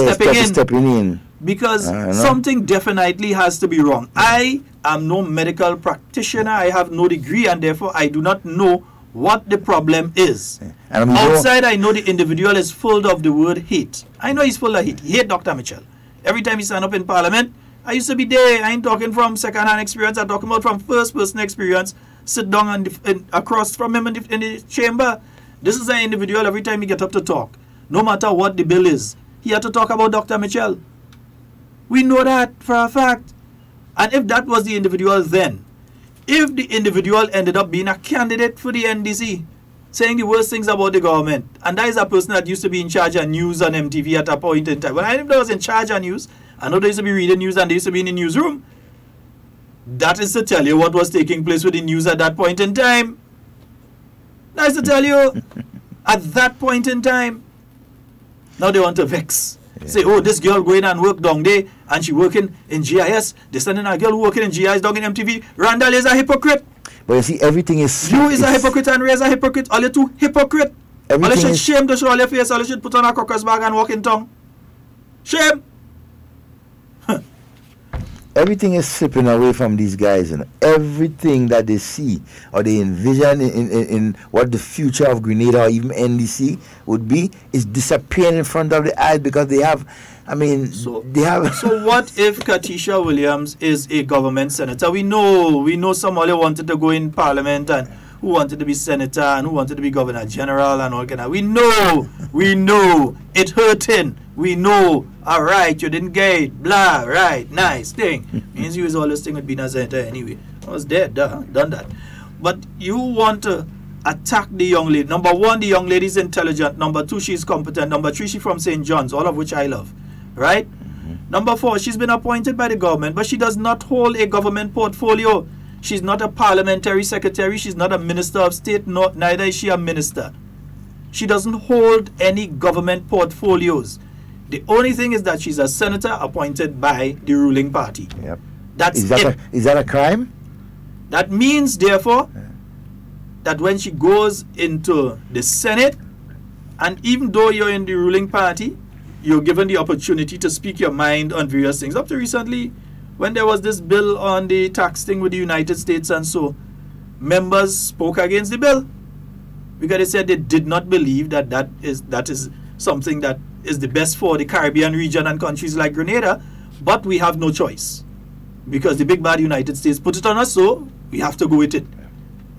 stepping in. Because something definitely has to be wrong. I am no medical practitioner. I have no degree and therefore I do not know what the problem is. Outside, I know the individual is full of the word hate. I know he's full of hate. He hates Dr. Mitchell. Every time he stand up in Parliament, I used to be there. I ain't talking from second-hand experience. I'm talking about from first-person experience. Sit down and across from him in the chamber. This is an individual, every time he get up to talk, no matter what the bill is, he had to talk about Dr. Mitchell. We know that for a fact. And if that was the individual then, if the individual ended up being a candidate for the NDC, saying the worst things about the government, and that is a person that used to be in charge of news on MTV at a point in time. When I was in charge of news, I know they used to be reading news and they used to be in the newsroom. That is to tell you what was taking place with the news at that point in time. That is to tell you at that point in time. Now they want to vex. Say, oh, this girl going and work down there and she working in GIS. They sending a girl working in GIS down in MTV. Randall is a hypocrite. But you see, everything is... You is a hypocrite and Ray is a hypocrite. All you two hypocrite. All you should shame to show all your face. All you should put on a crocus bag and walk in tongue. Shame. everything is slipping away from these guys, and everything that they see or they envision in what the future of Grenada or even NDC would be is disappearing in front of the eyes because they have. I mean, they have. So what if Katisha Williams is a government senator? We know somebody wanted to go in parliament and who wanted to be senator and who wanted to be governor general and all kind of. We know it hurting. We know. All right, you didn't get it. Blah. Right, nice thing. Means you is all this thing with being a senator anyway. I was dead. Done that. But you want to attack the young lady. Number one, the young lady is intelligent. Number two, she's competent. Number three, she's from St. John's, all of which I love. Right? Number four, she's been appointed by the government, but she does not hold a government portfolio. She's not a parliamentary secretary. She's not a minister of state. Neither is she a minister. She doesn't hold any government portfolios. The only thing is that she's a senator appointed by the ruling party. Yep. That's is that a crime? That means, therefore, that when she goes into the Senate, and even though you're in the ruling party, you're given the opportunity to speak your mind on various things. Up to recently, when there was this bill on the tax thing with the United States and so, members spoke against the bill because they said they did not believe that that is something that is the best for the Caribbean region and countries like Grenada, but we have no choice because the big bad United States put it on us, so we have to go with it.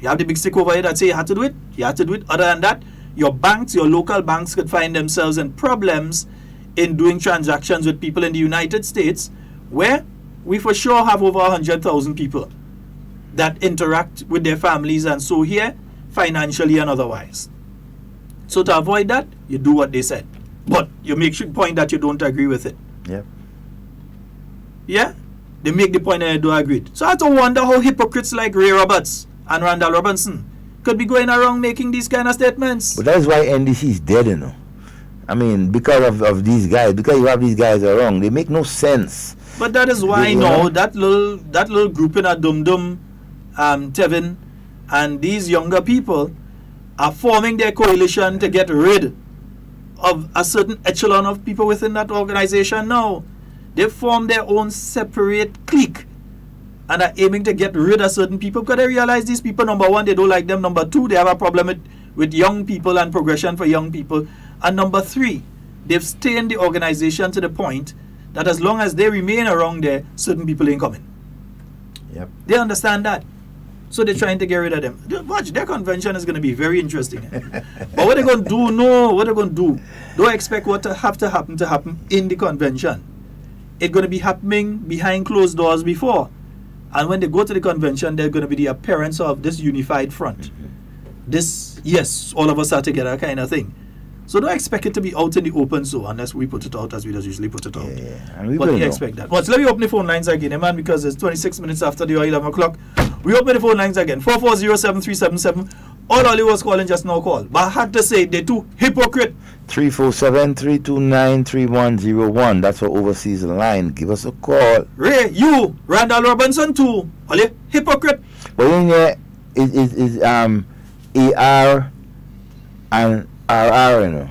You have the big stick over here that say you have to do it, you have to do it. Other than that, your banks, your local banks could find themselves in problems in doing transactions with people in the United States, where we for sure have over 100,000 people that interact with their families and so here, financially and otherwise. So to avoid that, you do what they said. But you make sure point that you don't agree with it. Yep. Yeah? They make the point that you don't agree. So I have to wonder how hypocrites like Ray Roberts and Randall Robinson could be going around making these kind of statements. But that's why NDC is dead, you know. I mean, because of these guys, because you have these guys around, they make no sense. But that is why now that little group in a Dum Tevin, and these younger people are forming their coalition to get rid of a certain echelon of people within that organization now. They form their own separate clique and are aiming to get rid of certain people because they realize these people, number one, they don't like them. Number two, they have a problem with young people and progression for young people. And number three, they've stained the organization to the point that as long as they remain around there, certain people ain't coming. Yep. They understand that. So they're trying to get rid of them. Watch, their convention is going to be very interesting. But what they're going to do, what they're going to do, don't expect what to happen in the convention. It's going to be happening behind closed doors before. And when they go to the convention, there's going to be the appearance of this unified front. This, yes, all of us are together kind of thing. So don't expect it to be out in the open so unless we put it out as we just usually put it out. Yeah. And we but we expect that. But let me open the phone lines again, man, because it's 26 minutes after the 11 o'clock. We open the phone lines again. 440-7377. All Oli was calling just now call. But I had to say they too hypocrite. 347-329-3101. That's our overseas line. Give us a call. Ray, you, Randall Robinson too. Oli, hypocrite. But in there is AR and RR, you know.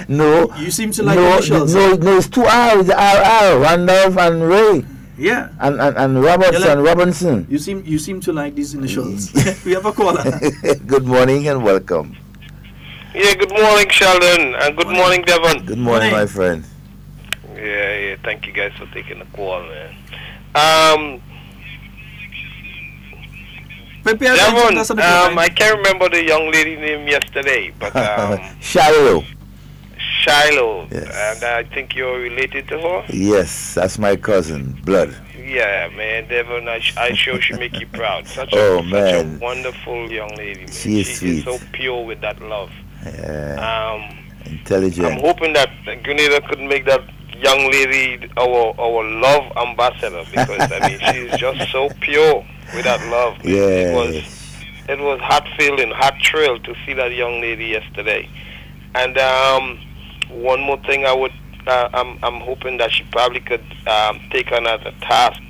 No. You seem to like initials. No, it's two R's. RR, Randolph and Ray. Yeah. And Roberts like, and Robinson. You seem to like these initials. We have a caller. Good morning and welcome. Yeah, good morning, Sheldon, and good morning, Devon. Good morning, my friend. Yeah, thank you guys for taking the call, man. Devon, I can't remember the young lady name yesterday, but Shiloh. Shiloh, yes. And I think you're related to her. Yes, that's my cousin, blood. Yeah, man, Devon, I sure should make you proud. Such a wonderful young lady, man. She is sweet. So pure with that love. Yeah. Intelligent. I'm hoping that Grenada could make that young lady our love ambassador, because I mean she's just so pure with that love. Yeah. It was heart feeling, heart thrill to see that young lady yesterday. And one more thing, I'm hoping that she probably could take on as a task.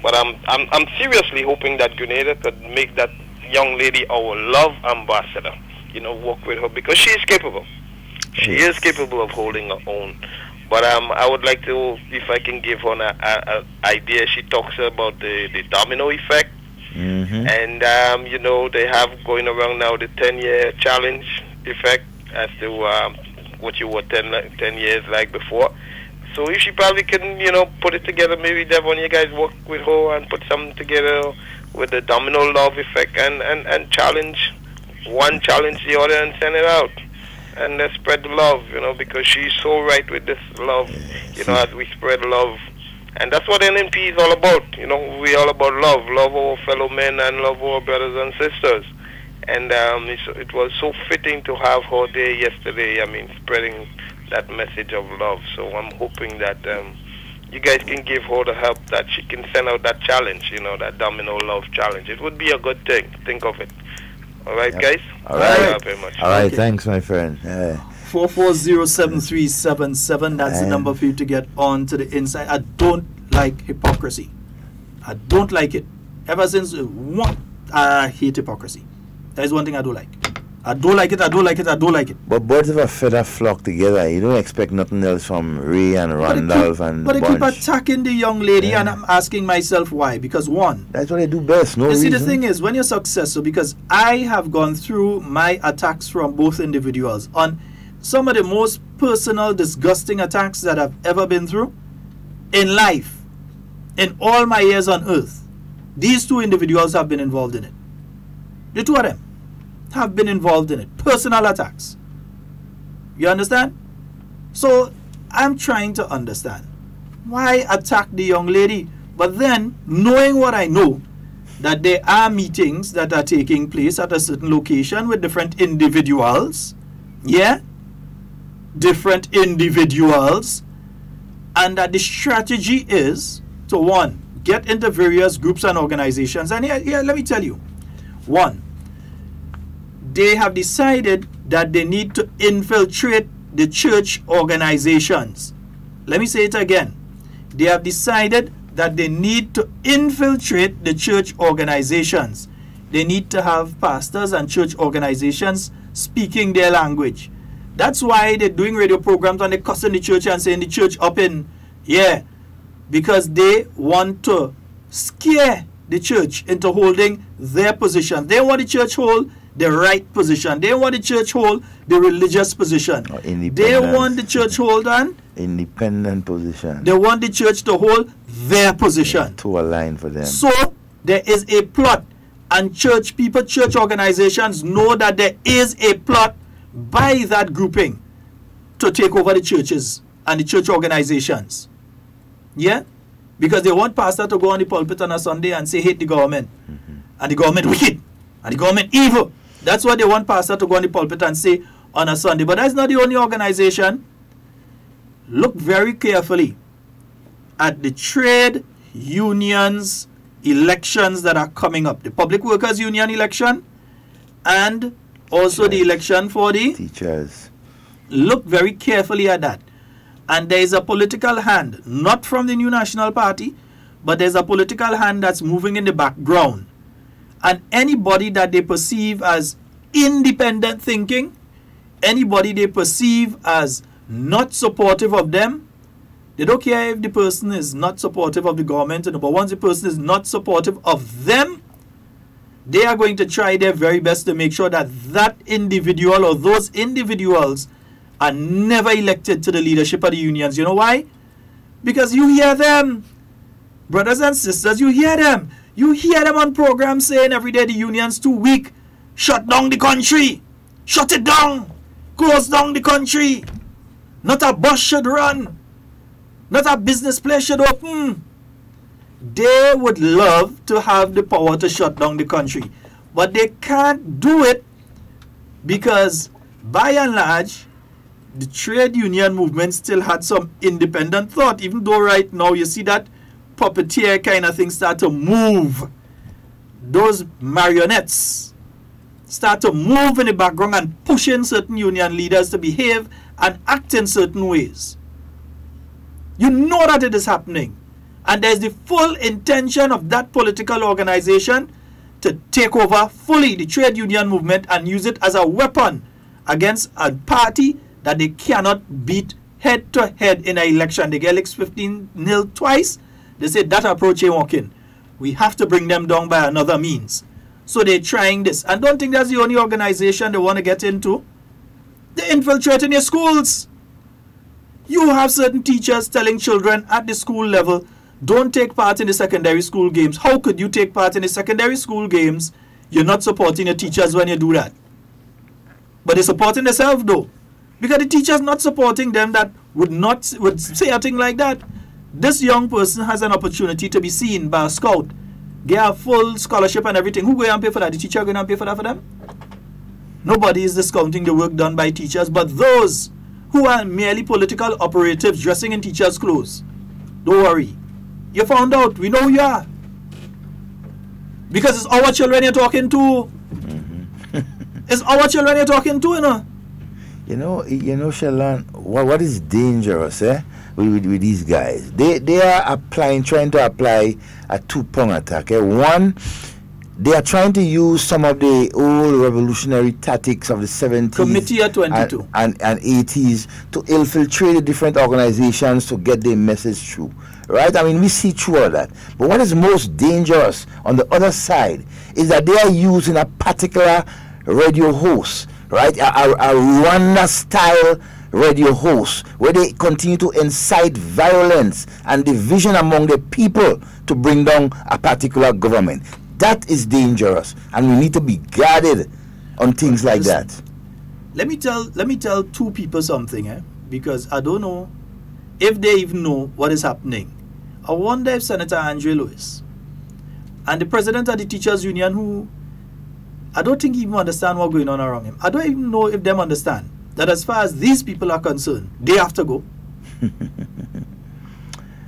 But I'm seriously hoping that Grenada could make that young lady our love ambassador. You know, work with her, because she is capable. She is capable of holding her own. But I would like to, if I can give her an idea. She talks about the domino effect. And, you know, they have going around now the 10-year challenge effect as to what you were 10 years like before. So if she probably can, you know, put it together, maybe Devon, you guys work with her and put something together with the domino love effect and challenge the other and send it out. And let's spread the love, you know, because she's so right with this love, you know, as we spread love. And that's what NNP is all about. You know, we're all about love. Love our fellow men and love our brothers and sisters. And it was so fitting to have her there yesterday, I mean, spreading that message of love. So I'm hoping that you guys can give her the help that she can send out that challenge, you know, that domino love challenge. It would be a good thing. Think of it. All right, guys? All right. Thank you very much. All right, Okay. thanks, my friend. 4407377. That's the number for you to get on to the inside. I don't like hypocrisy. I don't like it. Ever since I hate hypocrisy. That is one thing I don't like. I don't like it. I don't like it. I don't like it. But birds of a feather flock together. You don't expect nothing else from Ray and Randolph and But they keep Bunch. attacking the young lady, and I'm asking myself why. Because one, That's what they do best. No you see, reason. the thing is, when you're successful, because I have gone through my attacks from both individuals on some of the most personal, disgusting attacks that I've ever been through in life, in all my years on earth. These two individuals have been involved in it. The two of them have been involved in it. Personal attacks. You understand? So I'm trying to understand why attack the young lady, but then knowing what I know, that there are meetings that are taking place at a certain location with different individuals, different individuals, and that the strategy is to, one, get into various groups and organizations. And here let me tell you, one, they have decided that they need to infiltrate the church organizations. Let me say it again. They have decided that they need to infiltrate the church organizations. They need to have pastors and church organizations speaking their language. That's why they're doing radio programs and they're cussing the church and saying the church up in, because they want to scare the church into holding their position. They want the church hold the right position. They want the church hold the religious position. They want the church hold an independent position. They want the church to hold their position. To align for them. So there is a plot, and church people, church organizations know that there is a plot by that grouping to take over the churches and the church organizations. Because they want pastor to go on the pulpit on a Sunday and say hate the government. And the government wicked. And the government evil. That's what they want pastor to go on the pulpit and say on a Sunday. But that's not the only organization. Look very carefully at the trade unions elections that are coming up. The Public Workers Union election and also the election for the teachers. Look very carefully at that. And there is a political hand, not from the New National Party, but there's a political hand that's moving in the background. And anybody that they perceive as independent thinking, anybody they perceive as not supportive of them, they don't care if the person is not supportive of the government, but once the person is not supportive of them, they are going to try their very best to make sure that that individual or those individuals are never elected to the leadership of the unions. You know why? Because you hear them, brothers and sisters, you hear them. You hear them on programs saying every day the union's too weak. Shut down the country. Shut it down. Close down the country. Not a bus should run. Not a business place should open. They would love to have the power to shut down the country. But they can't do it because by and large, the trade union movement still had some independent thought. Even though right now you see that puppeteer kind of thing start to move. Those marionettes start to move in the background and pushing certain union leaders to behave and act in certain ways. You know that it is happening. And there's the full intention of that political organization to take over fully the trade union movement and use it as a weapon against a party that they cannot beat head to head in an election. They get like 15-0 twice. They say that approach ain't working. We have to bring them down by another means. So they're trying this. And don't think that's the only organization they want to get into. They're infiltrating your schools. You have certain teachers telling children at the school level, don't take part in the secondary school games. How could you take part in the secondary school games? You're not supporting your teachers when you do that. But they're supporting themselves though. Because the teachers not supporting them that would say a thing like that. This young person has an opportunity to be seen by a scout. Get a full scholarship and everything. Who going to pay for that? The teacher going to pay for that for them? Nobody is discounting the work done by teachers, but those who are merely political operatives dressing in teachers' clothes, don't worry. You found out. We know who you are. Because it's our children you're talking to. It's our children you're talking to, you know. You know, Sheldon, what is dangerous, with these guys? They are trying to apply a two-prong attack. One, they are trying to use some of the old revolutionary tactics of the 70s Committee at 22. and 80s to infiltrate the different organizations to get their message through. Right? I mean, we see through all that. But what is most dangerous on the other side is that they are using a particular radio host, right? A Rwanda-style radio host where they continue to incite violence and division among the people to bring down a particular government. That is dangerous, and we need to be guarded on things like that. Let me tell two people something, because I don't know if they even know what is happening. I wonder if Senator Andre Lewis and the president of the Teachers Union, who I don't think even understand what's going on around him. I don't even know if them understand that as far as these people are concerned, they have to go.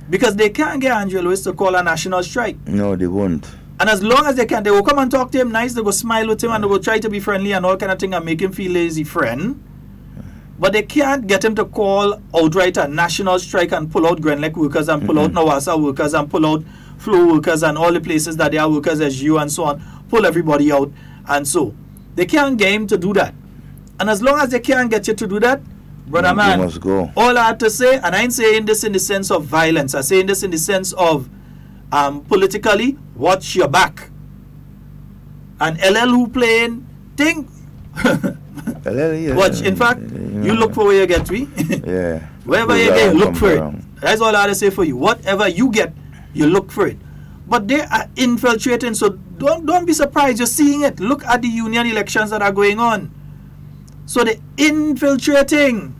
Because they can't get Andre Lewis to call a national strike. No, they won't. And as long as they can, they will come and talk to him nice, they will smile with him and they will try to be friendly and all kind of thing and make him feel lazy friend. But they can't get him to call outright a national strike and pull out Grenlec workers and pull out Nawasa workers and pull out Flow workers and all the places that they are workers as you and so on. Pull everybody out. And so, they can't get him to do that. And as long as they can't get you to do that, brother man, must go. All I have to say, and I ain't saying this in the sense of violence, I'm saying this in the sense of politically, watch your back. And LL who playing, think. Watch, in fact, you look for where you get me. Yeah. Wherever you get, look for it. That's all I have to say for you. Whatever you get, you look for it. But they are infiltrating, so don't be surprised. You're seeing it. Look at the union elections that are going on. So they're infiltrating.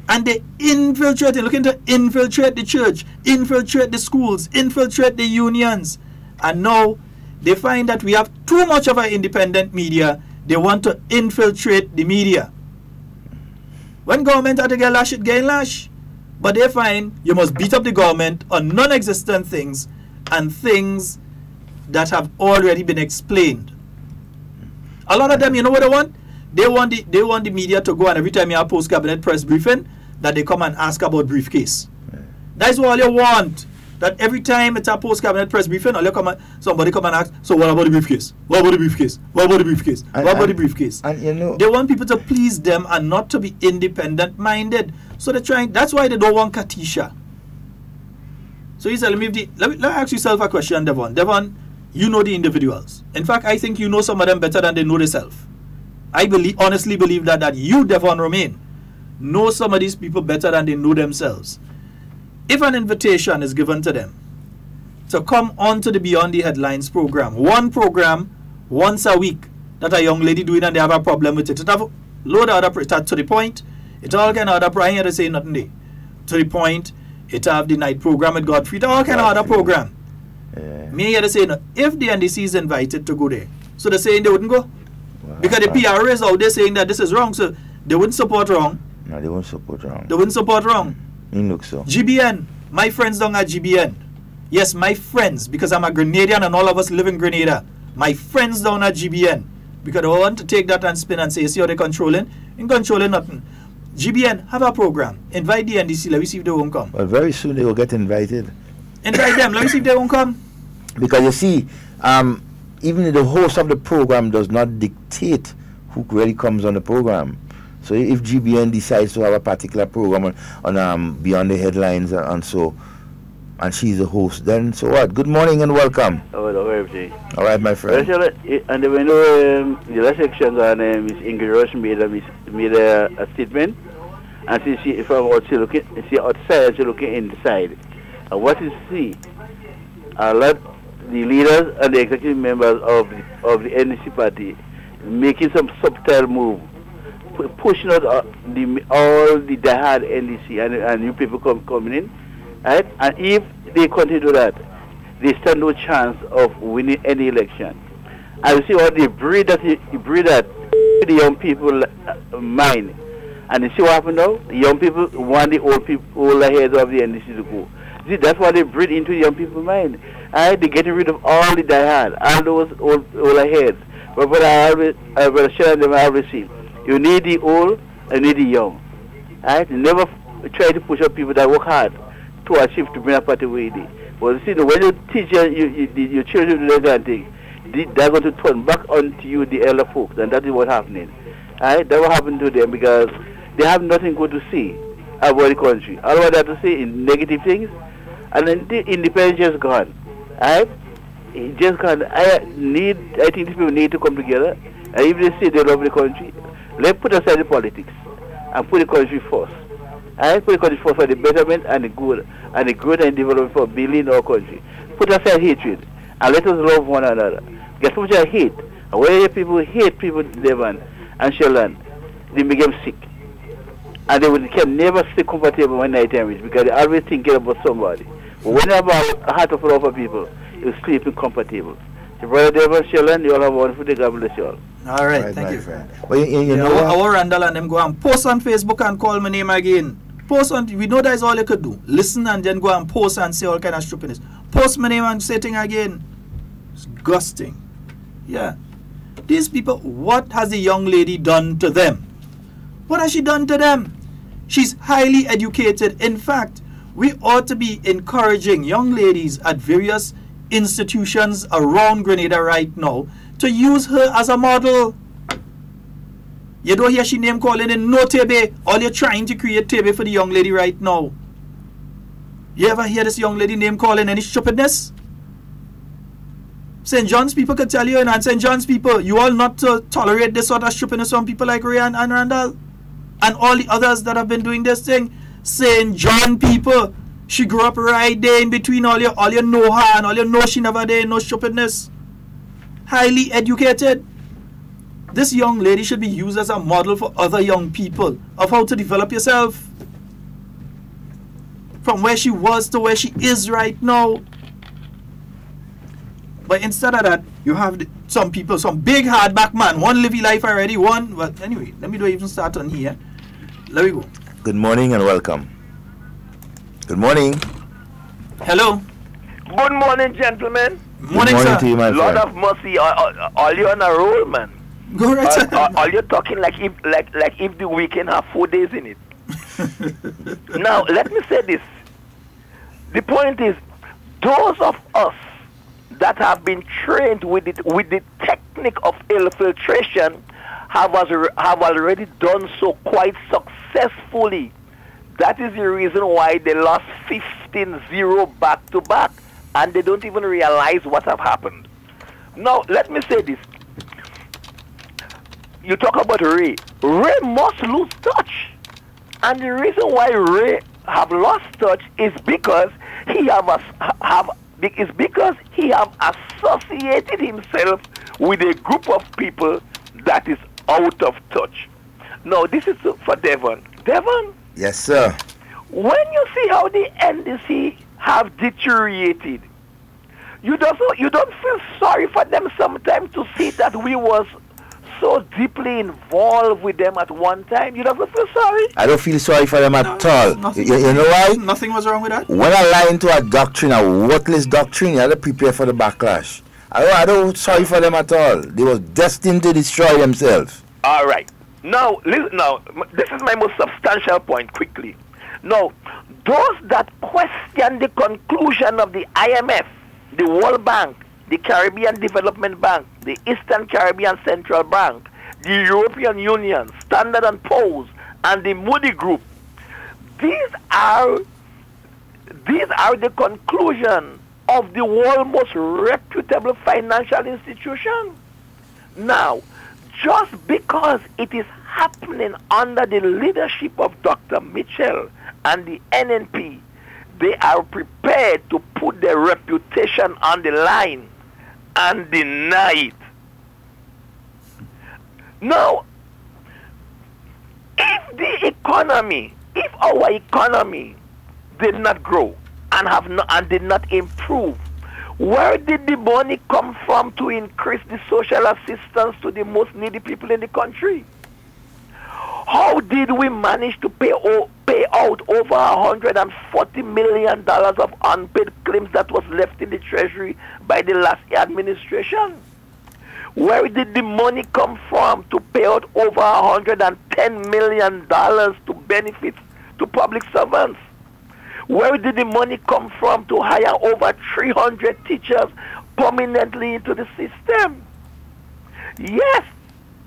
And they're infiltrating, looking to infiltrate the church, infiltrate the schools, infiltrate the unions. And now they find that we have too much of an independent media. They want to infiltrate the media. When government had to get lash, it getting lash. But they find you must beat up the government on non-existent things and things that have already been explained. A lot of them, you know what they want? They want the media to go, and every time you have post-cabinet press briefing, that they come and ask about briefcase. That's all you want. That every time it's a post-cabinet press briefing, somebody come and ask, so what about the briefcase? What about the briefcase? What about the briefcase? What about the briefcase? And you know, they want people to please them and not to be independent-minded. So they're trying, that's why they don't want Katisha. So you said, let me ask yourself a question, Devon. Devon, you know the individuals. In fact, I think you know some of them better than they know themselves. I honestly believe that you, Devon Romain, know some of these people better than they know themselves. If an invitation is given to them to come on to the Beyond the Headlines program, one program once a week that a young lady doing and they have a problem with it, it have a load of other, to the point, it all kind of other, I ain't here to say nothing there. To the point, it have the night program with Godfrey, all kind of other program. Me here to say no. If the NDC is invited to go there, so they're saying they wouldn't go? Because the PR is out there saying that this is wrong, so they wouldn't support wrong. No, they won't support wrong. They wouldn't support wrong. You look so. GBN, my friends down at GBN. Yes, my friends, because I'm a Grenadian and all of us live in Grenada. My friends down at GBN. Because they want to take that and spin and say, see how they're controlling? Ain't controlling nothing. GBN, have a program. Invite the NDC, let me see if they won't come. Well, very soon they will get invited. Invite them, let me see if they won't come. Because you see, even the host of the program does not dictate who really comes on the program. So if GBN decides to have a particular program on Beyond the Headlines and so, and she's the host, then so what? Good morning and welcome. Oh, everything. All right, my friend. And when the last section on Miss Ingrid Rush made a statement, and she from what she looking, she outside, she looking inside. And what you see, a lot the leaders and the executive members of the NDC party making some subtle move, pushing out all the diehard NDC and new people coming in, right? And if they continue to do that, they stand no chance of winning any election. And you see what they breed that the young people mind. And you see what happened now? The young people want the older heads of the NDC to go. See, that's what they breed into the young people's mind. They're getting rid of all the diehard, all those older heads. But what I share them, I always see, you need the old and you need the young. Right? Never try to push up people that work hard to achieve to bring a party where they. But you see, when you teach your children to do that thing, they're going to turn back onto you, the elder folks, and that is what's happening. Right? That will happen to them because they have nothing good to see about the country. All what they have to say is negative things, and then the independence just gone. Right? It just gone. I think these people need to come together, and if they say they love the country, let's put aside the politics and put the country first. Right? Put the country first for the betterment and the good and development for building our country. Put aside hatred and let us love one another. Get so much hate. And when people hate people, Devon and Sheldon, they make them sick. And they can never stay comfortable when night time is because they always thinking about somebody. But whenever a heart of love for people, you sleeping comfortable. So Brother Devon, Sheldon, you all have a wonderful day. God bless you all. All right, thank you. Friend. Well, you know what? Our Randall and them go and post on Facebook and call my name again. Post on, we know that is all you could do. Listen and then go and post and say all kind of stupidness. Post my name and say thing again. It's disgusting. Yeah. These people, what has the young lady done to them? What has she done to them? She's highly educated. In fact, we ought to be encouraging young ladies at various institutions around Grenada right now to use her as a model. You don't hear she name calling in no tebe. All you're trying to create tebe for the young lady right now. You ever hear this young lady name calling any stupidness? St. John's people could tell you, and St. John's people, you all not to tolerate this sort of stupidness from people like Ray and Randall and all the others that have been doing this thing. St. John people, she grew up right there in between all you know her and all you know she never did no stupidness. Highly educated. This young lady should be used as a model for other young people of how to develop yourself. From where she was to where she is right now. But instead of that, you have some people, some big hardback man, one living life already, one. Well, anyway, let me don't even start on here. Let me go. Good morning and welcome. Good morning. Hello. Good morning, gentlemen. Morning, Good morning sir. to you, my Lord friend. of mercy, all you on a roll, man. Go right ahead. All you talking like if the weekend have 4 days in it. Now, let me say this. The point is, those of us that have been trained with the technique of infiltration have already done so quite successfully. That is the reason why they lost 15-0 back-to-back, and they don't even realize what have happened. Now, let me say this. You talk about Ray. Ray must lose touch. And the reason why Ray have lost touch is because he have associated himself with a group of people that is out of touch. Now, this is for Devon. Devon? Yes, sir. When you see how the NDC have deteriorated, you don't feel sorry for them sometimes to see that we was so deeply involved with them at one time. You don't feel sorry? I don't feel sorry for them at all. You know why? Nothing was wrong with that. When I lie into a doctrine, a worthless doctrine, you have to prepare for the backlash. I don't sorry for them at all. They were destined to destroy themselves. All right. Now, listen, this is my most substantial point quickly. Now, those that question the conclusion of the IMF, the World Bank, the Caribbean Development Bank, the Eastern Caribbean Central Bank, the European Union, Standard & Poor's, and the Moody Group. These are the conclusion of the world's most reputable financial institution. Now, just because it is happening under the leadership of Dr. Mitchell and the NNP, they are prepared to put their reputation on the line and deny it. Now, if our economy did not grow and did not improve, where did the money come from to increase the social assistance to the most needy people in the country? How did we manage to pay out over $140 million of unpaid claims that was left in the Treasury by the last administration? Where did the money come from to pay out over $110 million to benefits to public servants? Where did the money come from to hire over 300 teachers permanently into the system? Yes,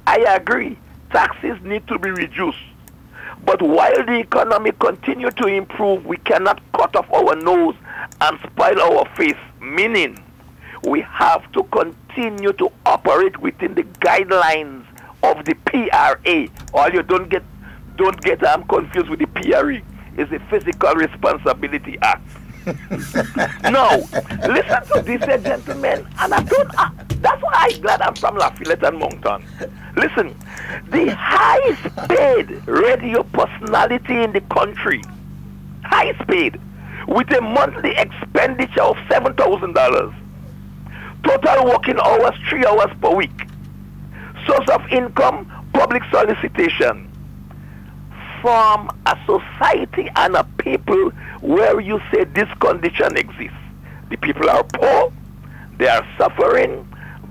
I agree. Taxes need to be reduced. But while the economy continues to improve, we cannot cut off our nose and spoil our face, meaning we have to continue to operate within the guidelines of the PRA. Or you don't get confused with the PRA. It's the Physical Responsibility Act. Now, listen to this, gentlemen, and that's why I'm glad I'm from Lafayette and Moncton. Listen, the highest paid radio personality in the country, highest paid, with a monthly expenditure of $7,000, total working hours 3 hours per week, source of income, public solicitation, from a society and a people where you say this condition exists. The people are poor, they are suffering,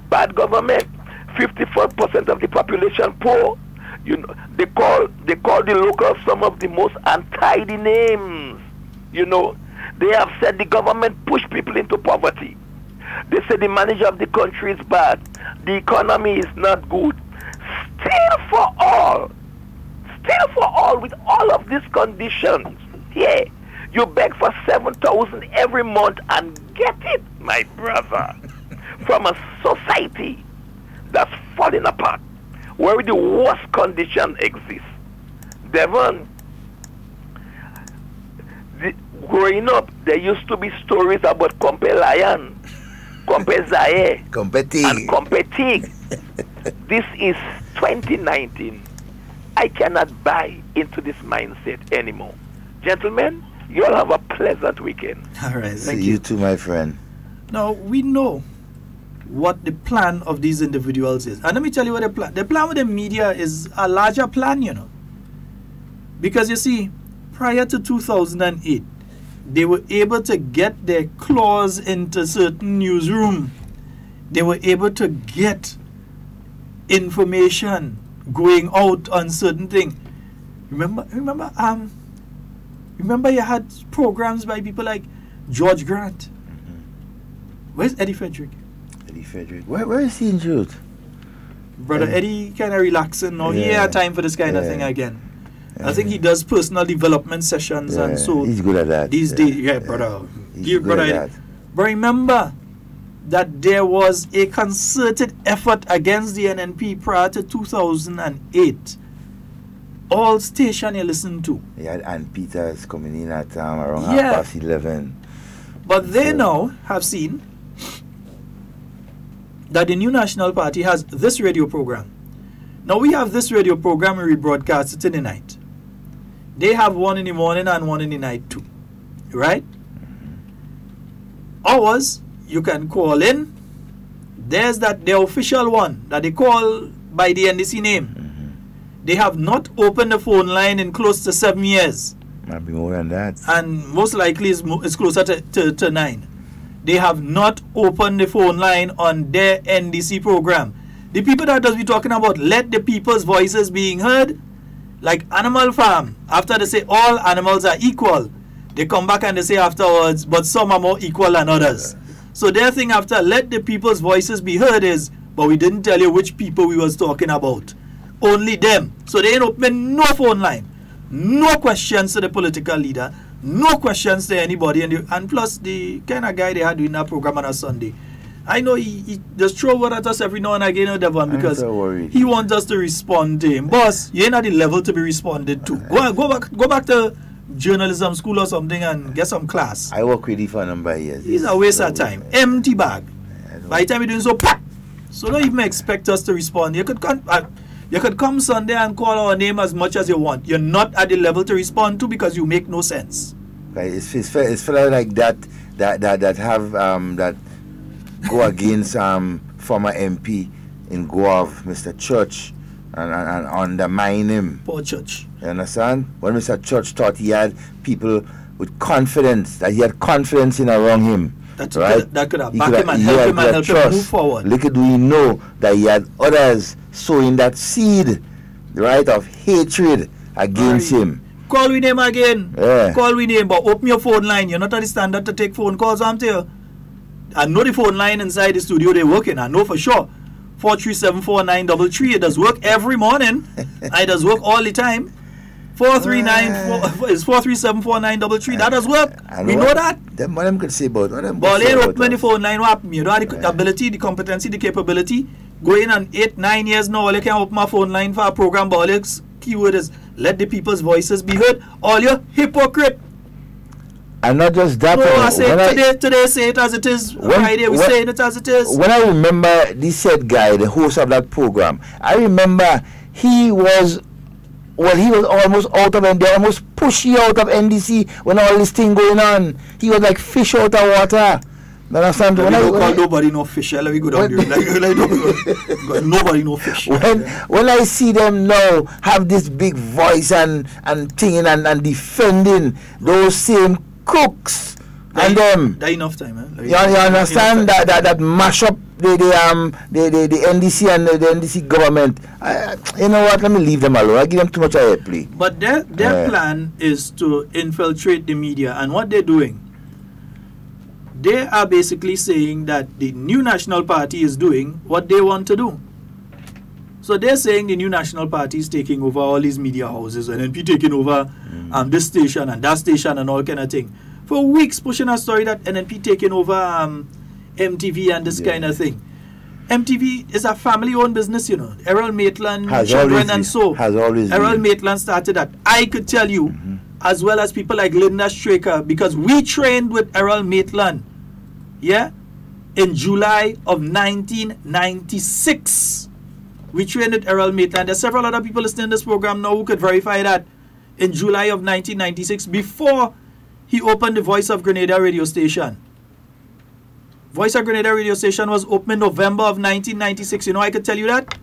bad government, 54% of the population poor. You know, they call the locals some of the most untidy names. You know, they have said the government push people into poverty. They say the manager of the country is bad. The economy is not good. Still for all, with all of these conditions, yeah, you beg for $7,000 every month and get it, my brother, from a society that's falling apart, where the worst condition exists. Devon, growing up, there used to be stories about Compe Lion, Compe Zaire, and Compe Tig. This is 2019. I cannot buy into this mindset anymore. Gentlemen, you all have a pleasant weekend. All right, See you too, my friend. Now, we know what the plan of these individuals is. And let me tell you what the plan with the media is a larger plan, you know. Because you see, prior to 2008, they were able to get their claws into certain newsroom. They were able to get information going out on certain things. Remember you had programs by people like George Grant. Where's Eddie Frederick? Where is he in truth? Brother Eddie kind of relaxing now. He had time for this kind of thing again. I think he does personal development sessions and so he's good at that. These days, brother. He's good at that. But remember that there was a concerted effort against the NNP prior to 2008. All station you listen to. Yeah, and Peter's coming in at around 11:30. But they now have seen that the New National Party has this radio program. Now we have this radio program and we broadcast it in the night. They have one in the morning and one in the night too. Right? Ours, you can call in. There's the official one that they call by the NDC name. They have not opened the phone line in close to 7 years. Might be more than that. And most likely it's closer to 9. They have not opened the phone line on their NDC program. The people that does be talking about let the people's voices being heard, like Animal Farm, after they say all animals are equal, they come back and they say afterwards, but some are more equal than others. So their thing after let the people's voices be heard is, but we didn't tell you which people we was talking about. Only them. So they ain't open no phone line. No questions to the political leader. No questions to anybody. And plus, the kind of guy they had doing that program on a Sunday, I know he just throw word at us every now and again, Devon, because he wants us to respond to him. Boss, you ain't at the level to be responded to. Go back to journalism school or something and get some class. I work with you for a number of years. It's a waste of time. Empty bag. By the time you're doing so, pop! So don't even expect us to respond. You could come Sunday and call our name as much as you want. You're not at the level to respond to because you make no sense. Right. It's fellow like that have that go against former MP in Guav, Mr. Church, and undermine him. Poor Church. You understand? When Mr. Church thought he had people with confidence, that he had confidence in around him. That could have backed him and helped him move forward. Little do we know that he had others sowing that seed, right, of hatred against him. Call we name again. Yeah. Call we name, but open your phone line. You're not at the standard to take phone calls, I'm telling you. I know the phone line inside the studio they're working. I know for sure. 4374933. It does work every morning. It does work all the time. 4374933. That does work. We know that. Them what them could say about what them. But they don't open the phone line. You don't have the ability, the competency, the capability. Go in and 8-9 years now, all you can open my phone line for a program. But all your keyword is let the people's voices be heard. All you hypocrite. And not just that. No, I say today say it as it is. Friday we saying it as it is. When I remember this said guy, the host of that program, I remember he was almost out of NDC, almost pushy out of NDC when all this thing going on. He was like fish out of water. Understand? Nobody no fish. Let me go down there. Nobody no fish. When I see them now have this big voice and thing and defending those same crooks and them. That enough time, eh? You understand that mash up the NDC and the NDC government. You know what? Let me leave them alone. I give them too much airplay. But their plan is to infiltrate the media, and what they're doing, they are basically saying that the New National Party is doing what they want to do. So they're saying the New National Party is taking over all these media houses, and NP taking over this station and that station and all kind of thing. For weeks pushing a story that NNP taking over MTV and this kind of thing. MTV is a family-owned business, you know. Errol Maitland, children and so. Errol Maitland started that. I could tell you, as well as people like Linda Straker, because we trained with Errol Maitland, in July of 1996. We trained with Errol Maitland. There's several other people listening to this program now who could verify that in July of 1996, before he opened the Voice of Grenada radio station. Voice of Grenada radio station was opened in November of 1996. You know, I could tell you that.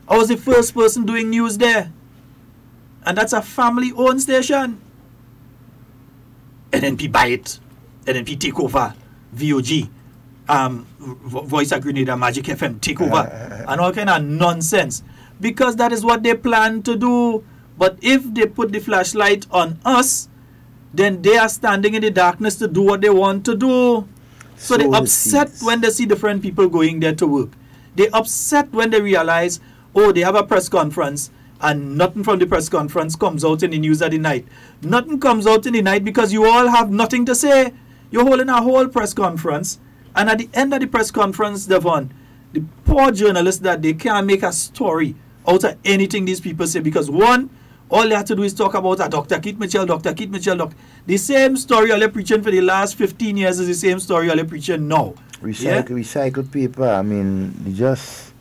I was the first person doing news there. And that's a family-owned station. NNP buy it. NNP take over. VOG. Voice of Grenada, Magic FM take over. And all kind of nonsense. Because that is what they plan to do. But if they put the flashlight on us, then they are standing in the darkness to do what they want to do. So they're upset when they see different people going there to work. They're upset when they realize, oh, they have a press conference and nothing from the press conference comes out in the news at the night. Nothing comes out in the night because you all have nothing to say. You're holding a whole press conference, and at the end of the press conference, Devon, the poor journalists that they can't make a story out of anything these people say, because one, all they have to do is talk about Dr. Keith Mitchell. The same story all they're preaching for the last 15 years is the same story all they're preaching now. Recycled paper. I mean, they just...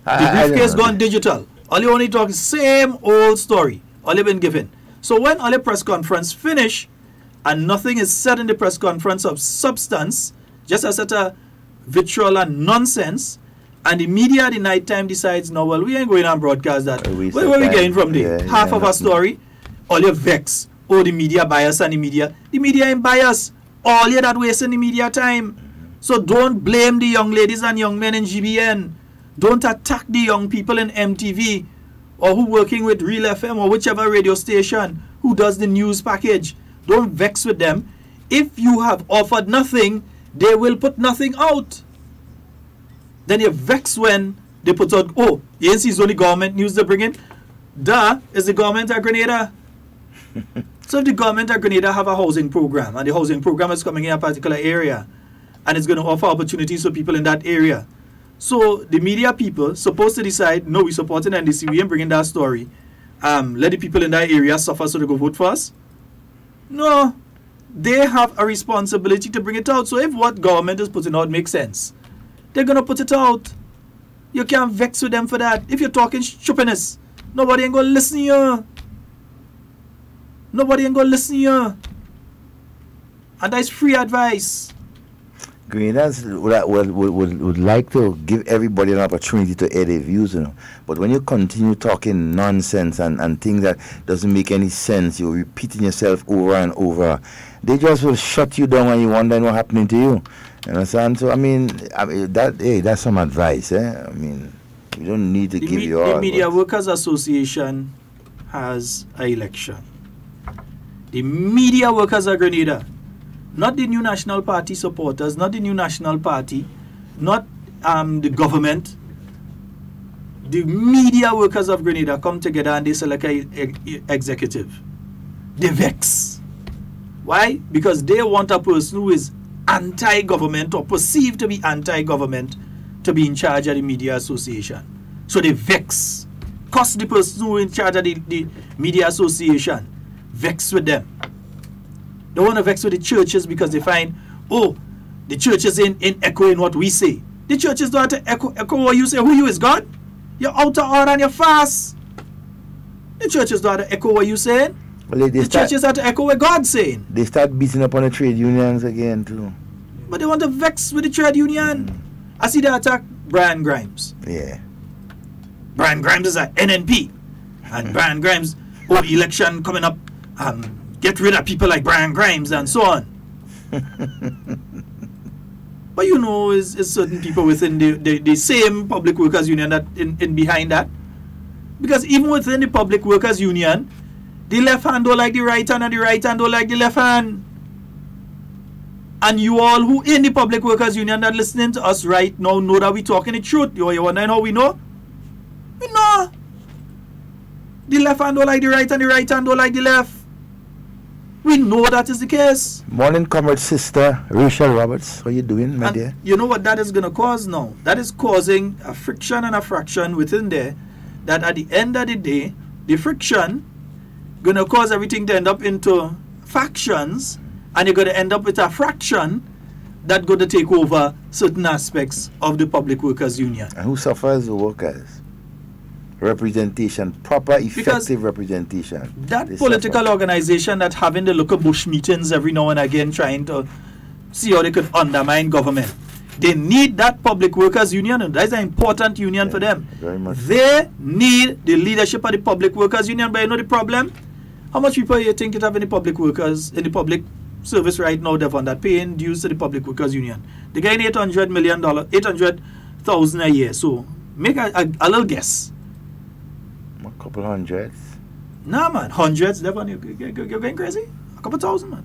The briefcase gone digital. All you only talk is same old story. All they've been given. So when all the press conference finish and nothing is said in the press conference of substance, just as such a vitriol and nonsense, and the media at the night time decides, no, well, we ain't going on broadcast that. Where are we getting from there? Half of our story, all your vex. Oh, the media bias and the media ain't bias. All you that wasting the media time. So don't blame the young ladies and young men in GBN. Don't attack the young people in MTV or who working with Real FM or whichever radio station who does the news package. Don't vex with them. If you have offered nothing, they will put nothing out. Then you vex when they put out, oh, ANC is only government news they bring in. is the government of Grenada. So if the government of Grenada have a housing program, and the housing program is coming in a particular area, and it's going to offer opportunities for people in that area, so the media people supposed to decide, no, we supporting NDC, we ain't bringing that story. Let the people in that area suffer so they go vote for us. No, they have a responsibility to bring it out. So if what government is putting out makes sense, they're going to put it out. You can't vex with them for that. If you're talking stupidness, nobody ain't going to listen to you. Nobody ain't going to listen to you. And that's free advice. Grenadians would like to give everybody an opportunity to air their views, you know. But when you continue talking nonsense and things that doesn't make any sense, you're repeating yourself over and over, they just will shut you down and you wonder what's happening to you. You understand? So, I mean that's some advice, eh? I mean, you don't need to give you all. The Media Workers Association has an election. The Media Workers of Grenada, not the New National Party supporters, not the New National Party, not the government. The Media Workers of Grenada come together and they select an executive. They vex. Why? Because they want a person who is anti-government or perceived to be anti-government to be in charge of the Media Association. So they vex. Because the person who is in charge of the Media Association vex with them. They want to vex with the churches because they find, oh, the churches ain't echoing what we say. The churches don't have to echo what you say. Who you is, God? You're out of order and you're fast. The churches don't have to echo what you saying. Well, the churches have to echo what God's saying. They start beating up on the trade unions again too. But they want to vex with the trade union. I see they attack Brian Grimes. Yeah. Brian Grimes is an NNP. And Brian Grimes, oh, election coming up, get rid of people like Brian Grimes and so on. But you know, is certain people within the same public workers union that in behind that. Because even within the public workers union, the left hand don't like the right hand and the right hand don't like the left hand. And you all who in the public workers union that listening to us right now know that we talking the truth. You wondering how we know? We know. The left hand don't like the right and the right hand don't like the left. We know that is the case. Morning, comrade sister Rachel Roberts. How you doing, my dear? You know what that is going to cause now? That is causing a friction and a fraction within there that at the end of the day, the friction going to cause everything to end up into factions, and you're going to end up with a fraction that going to take over certain aspects of the public workers union. And who suffers? The workers. Representation, proper, effective representation. That political organization that having the local bush meetings every now and again trying to see how they could undermine government. They need that public workers union, and that's an important union for them. Very much. They need the leadership of the public workers union, but you know the problem? How much people you think you have in the public workers, in the public service right now, Devon, that paying dues to the public workers union? They're getting $800 million, 800,000 a year. So make a little guess. A couple hundreds. Nah, man, hundreds. Devon, you're going crazy. A couple thousand, man.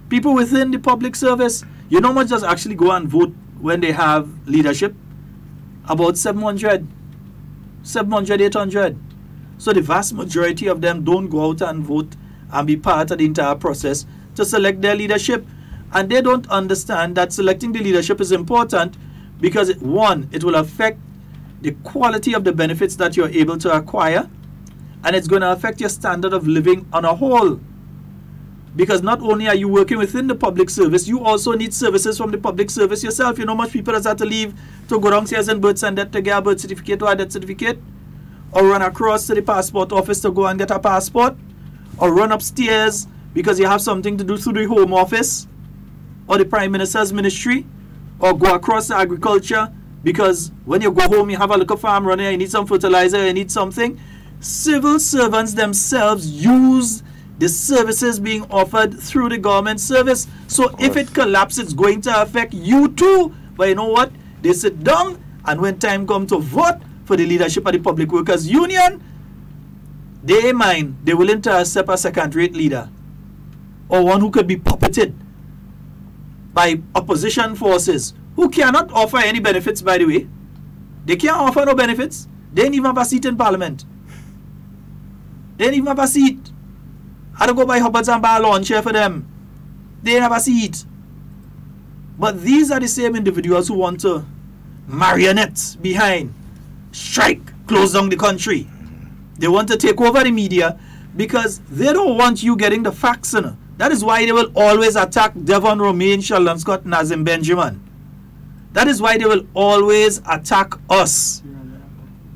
People within the public service, you know how much does actually go and vote when they have leadership? About 700, 800. So the vast majority of them don't go out and vote and be part of the entire process to select their leadership. And they don't understand that selecting the leadership is important because, one, it will affect the quality of the benefits that you're able to acquire, and it's going to affect your standard of living on a whole. Because not only are you working within the public service, you also need services from the public service yourself. You know much people has had to leave to go downstairs and birth center to get a birth certificate or a death certificate, or run across to the passport office to go and get a passport, or run upstairs because you have something to do through the Home Office or the Prime Minister's ministry, or go across to agriculture because when you go home you have a little farm running, you need some fertilizer, you need something. Civil servants themselves use the services being offered through the government service. So if it collapses, it's going to affect you too. But you know what? They sit down, and when time comes to vote for the leadership of the Public Workers Union, they're willing to accept a second-rate leader, or one who could be puppeted by opposition forces, who cannot offer any benefits, by the way. They can't offer no benefits. They don't even have a seat in parliament. They didn't even have a seat. I had to go buy Hubbards and buy a lawn chair for them. They didn't have a seat. But these are the same individuals who want to marionette behind, strike, close down the country. They want to take over the media because they don't want you getting the facts. That is why they will always attack Devon Romain, Sheldon Scott, Nazim Benjamin. That is why they will always attack us.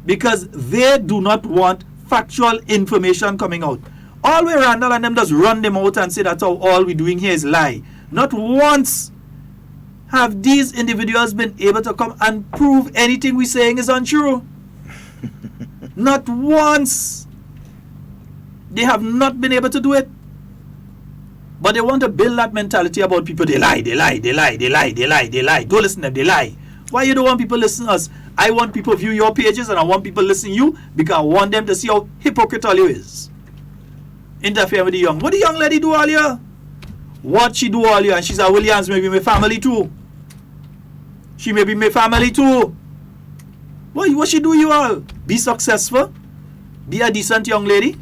Because they do not want factual information coming out. Always Randall and them just run them out and say that's how all we're doing here is lie. Not once have these individuals been able to come and prove anything we're saying is untrue. Not once. They have not been able to do it. But they want to build that mentality about people. They lie, they lie, they lie, they lie, they lie, they lie. Don't listen to them, they lie. Why you don't want people listen to us? I want people view your pages and I want people listen to you because I want them to see how hypocritical you is. Interfere with the young. What the young lady do earlier? What she do earlier? And she said, Williams may be my family too. She may be my family too. What she do you all? Be successful? Be a decent young lady?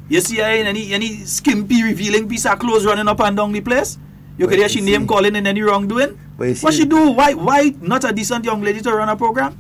You see her in any skimpy revealing piece of clothes running up and down the place? You could hear she name calling in any wrongdoing? What she do? Why not a decent young lady to run a program?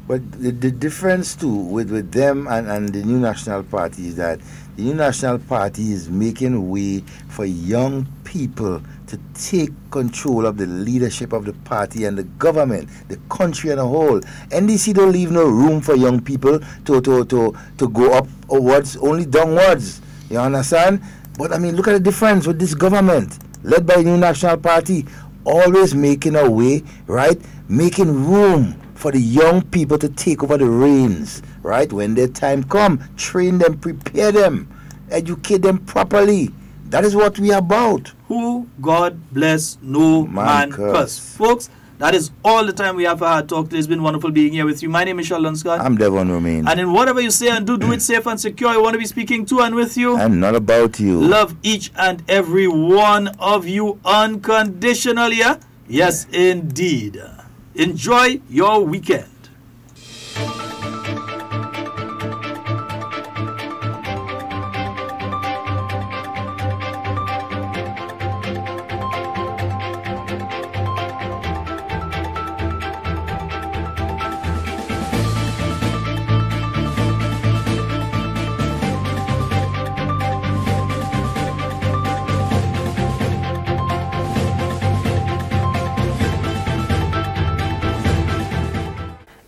But the difference too with them and the New National Party is that the New National Party is making way for young people to take control of the leadership of the party and the government, the country as a whole. NDC don't leave no room for young people to go upwards, only downwards. You understand? But I mean, look at the difference with this government, led by the New National Party, always making a way, right? Making room for the young people to take over the reins, right? When their time come, train them, prepare them, educate them properly. That is what we are about. Who God bless, no man curse. Folks, that is all the time we have for Hard Talk. It's been wonderful being here with you. My name is Sheldon Scott. I'm Devon Romain. And in whatever you say and do it safe and secure. I want to be speaking to and with you. I'm not about you. Love each and every one of you unconditionally. Yes, indeed. Enjoy your weekend.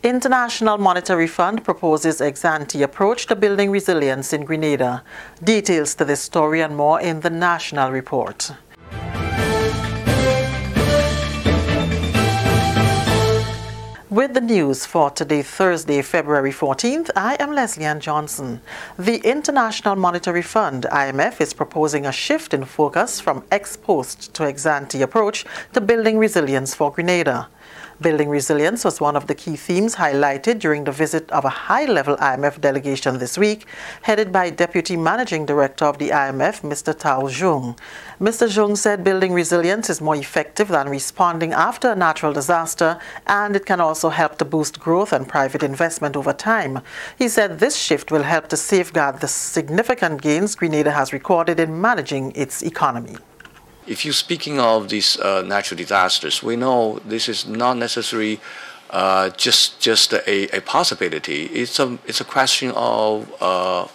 International Monetary Fund proposes ex-ante approach to building resilience in Grenada. Details to this story and more in the National Report. With the news for today, Thursday, February 14th, I am Leslie Ann Johnson. The International Monetary Fund, IMF, is proposing a shift in focus from ex-post to ex-ante approach to building resilience for Grenada. Building resilience was one of the key themes highlighted during the visit of a high-level IMF delegation this week, headed by Deputy Managing Director of the IMF, Mr. Tao Zhong. Mr. Zhong said building resilience is more effective than responding after a natural disaster, and it can also help to boost growth and private investment over time. He said this shift will help to safeguard the significant gains Grenada has recorded in managing its economy. If you're speaking of these natural disasters, we know this is not necessarily just a possibility. It's a question of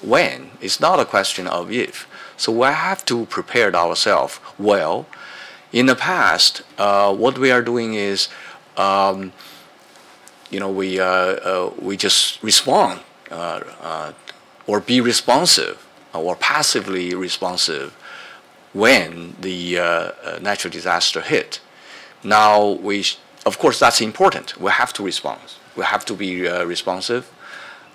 when. It's not a question of if. So we have to prepare ourselves well. In the past, what we are doing is, we just respond or be responsive or passively responsive when the natural disaster hit. Now, of course, that's important. We have to respond. We have to be responsive.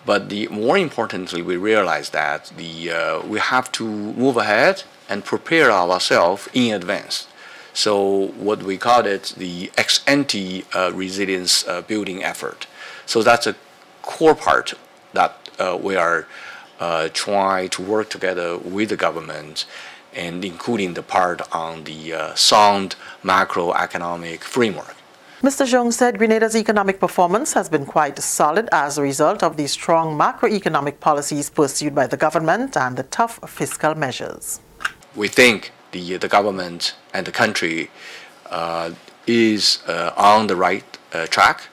But more importantly, we realize that we have to move ahead and prepare ourselves in advance. So what we call it, the ex-ante resilience building effort. So that's a core part that we are trying to work together with the government, and including the part on the sound macroeconomic framework. Mr. Zhong said Grenada's economic performance has been quite solid as a result of the strong macroeconomic policies pursued by the government and the tough fiscal measures. We think the government and the country is on the right track,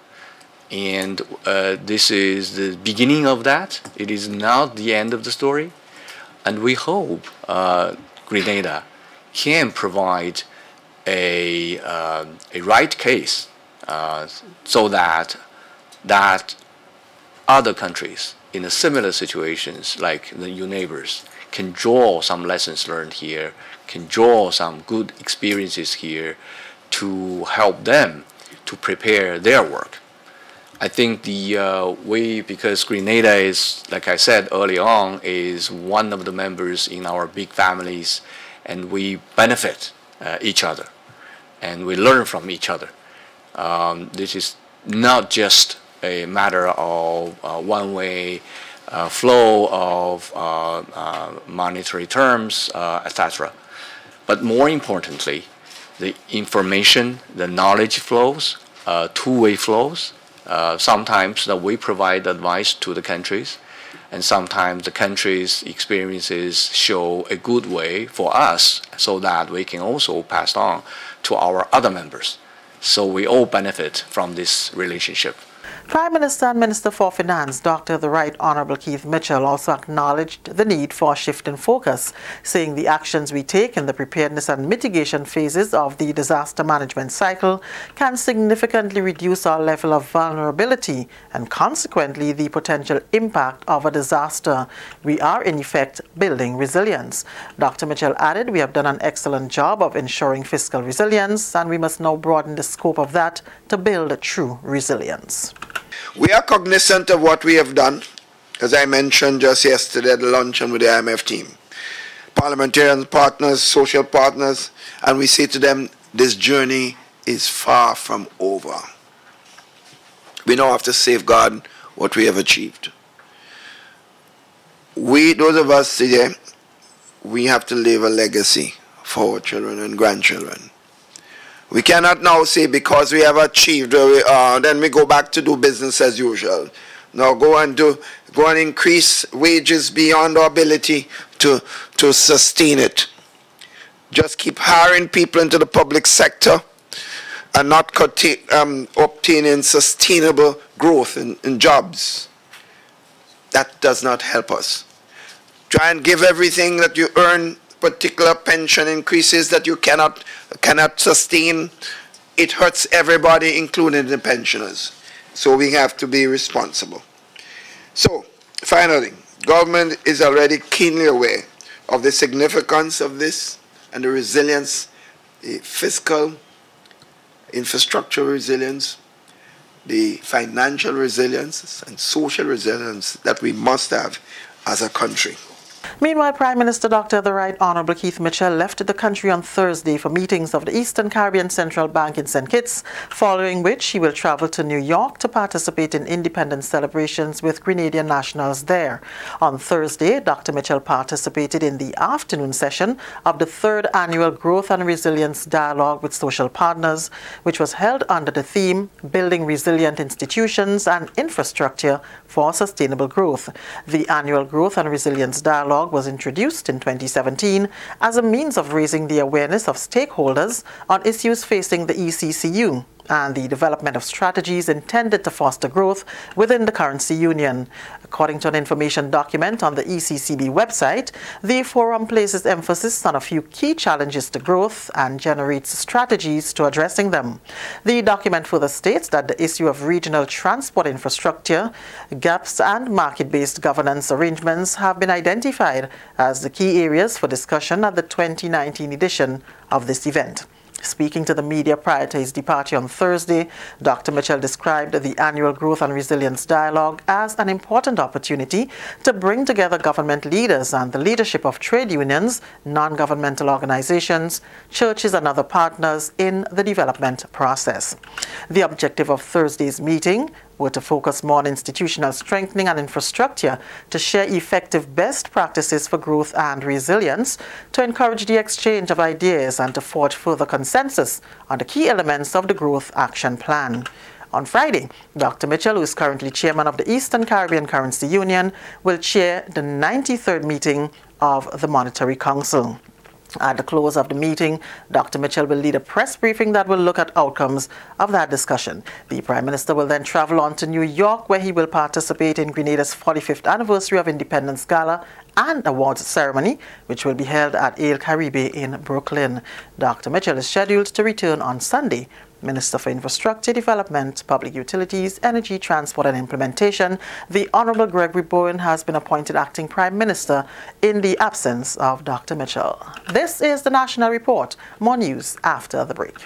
and this is the beginning of that. It is not the end of the story, and we hope Grenada can provide a right case so that other countries in a similar situations like your neighbors can draw some lessons learned here, can draw some good experiences here to help them to prepare their work. I think because Grenada is, like I said early on, is one of the members in our big families, and we benefit each other, and we learn from each other. This is not just a matter of one-way flow of monetary terms, etc. But more importantly, the information, the knowledge flows, two-way flows. Sometimes that we provide advice to the countries, and sometimes the countries' experiences show a good way for us so that we can also pass on to our other members. So we all benefit from this relationship. Prime Minister and Minister for Finance, Dr. The Right Honourable Keith Mitchell, also acknowledged the need for a shift in focus, saying the actions we take in the preparedness and mitigation phases of the disaster management cycle can significantly reduce our level of vulnerability and consequently the potential impact of a disaster. We are in effect building resilience. Dr. Mitchell added, we have done an excellent job of ensuring fiscal resilience, and we must now broaden the scope of that to build a true resilience. We are cognizant of what we have done, as I mentioned just yesterday at the luncheon with the IMF team. Parliamentarian partners, social partners, and we say to them, this journey is far from over. We now have to safeguard what we have achieved. We, those of us here, we have to leave a legacy for our children and grandchildren. We cannot now say because we have achieved where we are, then we go back to do business as usual. Now go and increase wages beyond our ability to sustain it. Just keep hiring people into the public sector and not obtaining sustainable growth in jobs. That does not help us. Try and give everything that you earn, particular pension increases that you cannot sustain. It hurts everybody, including the pensioners. So we have to be responsible. So, finally, government is already keenly aware of the significance of this and the resilience, the fiscal, infrastructure resilience, the financial resilience and social resilience that we must have as a country. Meanwhile, Prime Minister Dr. The Right Honourable Keith Mitchell left the country on Thursday for meetings of the Eastern Caribbean Central Bank in St. Kitts, following which he will travel to New York to participate in independence celebrations with Grenadian nationals there. On Thursday, Dr. Mitchell participated in the afternoon session of the 3rd Annual Growth and Resilience Dialogue with Social Partners, which was held under the theme Building Resilient Institutions and Infrastructure for Sustainable Growth. The Annual Growth and Resilience Dialogue was introduced in 2017 as a means of raising the awareness of stakeholders on issues facing the ECCU and the development of strategies intended to foster growth within the currency union. According to an information document on the ECCB website, the forum places emphasis on a few key challenges to growth and generates strategies to addressing them. The document further states that the issue of regional transport infrastructure, gaps and market-based governance arrangements have been identified as the key areas for discussion at the 2019 edition of this event. Speaking to the media prior to his departure on Thursday, Dr. Mitchell described the Annual Growth and Resilience Dialogue as an important opportunity to bring together government leaders and the leadership of trade unions, non-governmental organizations, churches and other partners in the development process. The objective of Thursday's meeting were to focus more on institutional strengthening and infrastructure to share effective best practices for growth and resilience, to encourage the exchange of ideas and to forge further consensus on the key elements of the Growth Action Plan. On Friday, Dr. Mitchell, who is currently chairman of the Eastern Caribbean Currency Union, will chair the 93rd meeting of the Monetary Council. At the close of the meeting, Dr. Mitchell will lead a press briefing that will look at outcomes of that discussion. The Prime Minister will then travel on to New York, where he will participate in Grenada's 45th Anniversary of Independence Gala and Awards Ceremony, which will be held at El Caribe in Brooklyn. Dr. Mitchell is scheduled to return on Sunday. Minister for Infrastructure Development, Public Utilities, Energy, Transport and Implementation, the Honourable Gregory Bowen has been appointed acting Prime Minister in the absence of Dr. Mitchell. This is the National Report. More news after the break.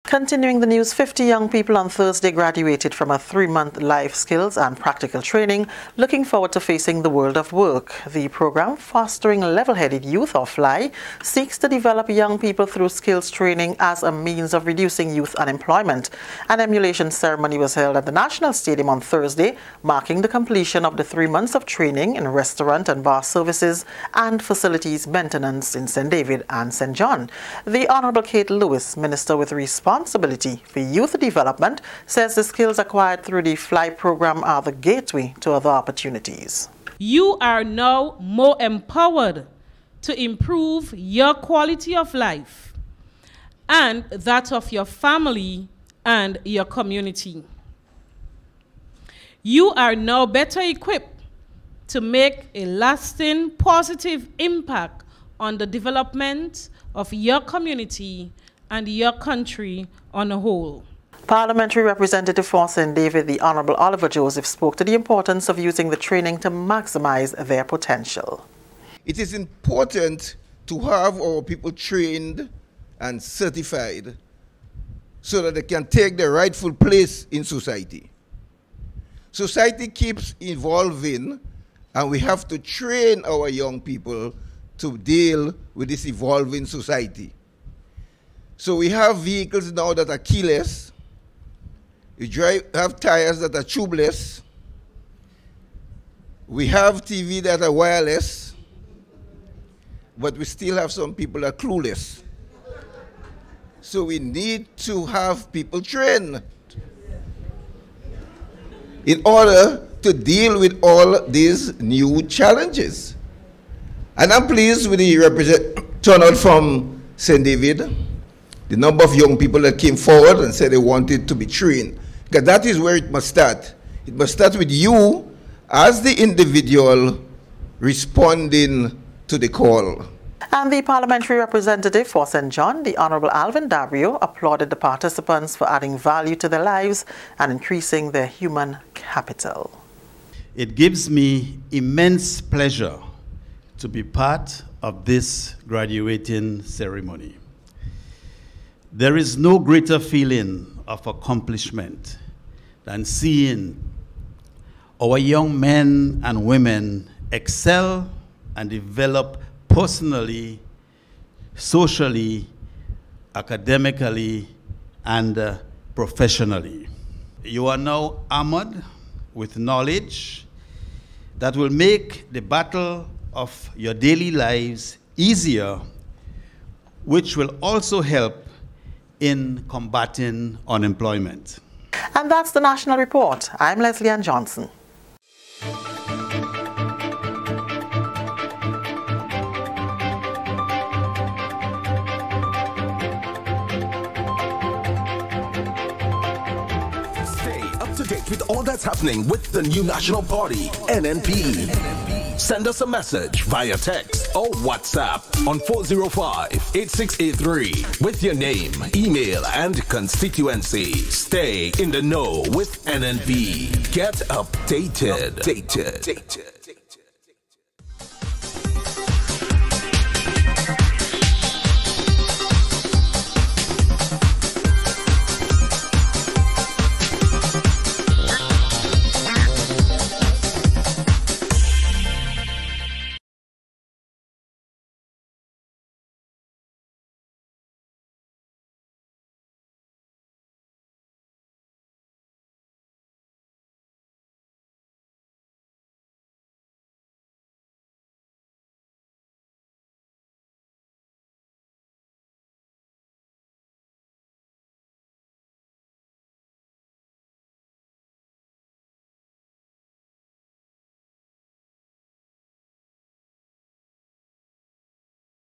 Continuing the news, 50 young people on Thursday graduated from a 3-month life skills and practical training, looking forward to facing the world of work. The program, Fostering Level-Headed Youth, or FLY, seeks to develop young people through skills training as a means of reducing youth unemployment. An emulation ceremony was held at the National Stadium on Thursday, marking the completion of the 3 months of training in restaurant and bar services and facilities maintenance in St. David and St. John. The Honourable Kate Lewis, Minister with Responsibility for Youth Development, says the skills acquired through the FLY program are the gateway to other opportunities. You are now more empowered to improve your quality of life and that of your family and your community. You are now better equipped to make a lasting positive impact on the development of your community and your country on a whole. Parliamentary Representative for St. David, the Honourable Oliver Joseph, spoke to the importance of using the training to maximize their potential. It is important to have our people trained and certified so that they can take their rightful place in society. Society keeps evolving, and we have to train our young people to deal with this evolving society. So we have vehicles now that are keyless. We have tires that are tubeless. We have TV that are wireless. But we still have some people that are clueless. So we need to have people trained in order to deal with all these new challenges. And I'm pleased with the turnout from St. David, the number of young people that came forward and said they wanted to be trained. Because that is where it must start. It must start with you as the individual responding to the call. And the parliamentary representative for St. John, the Honourable Alvin Dabrio, applauded the participants for adding value to their lives and increasing their human capital. It gives me immense pleasure to be part of this graduating ceremony. There is no greater feeling of accomplishment than seeing our young men and women excel and develop personally, socially, academically, and professionally. You are now armored with knowledge that will make the battle of your daily lives easier, which will also help in combating unemployment. And that's the National Report. I'm Leslie Ann Johnson. With all that's happening with the new national party, NNP. Send us a message via text or WhatsApp on 405-8683 with your name, email, and constituency. Stay in the know with NNP. Get updated.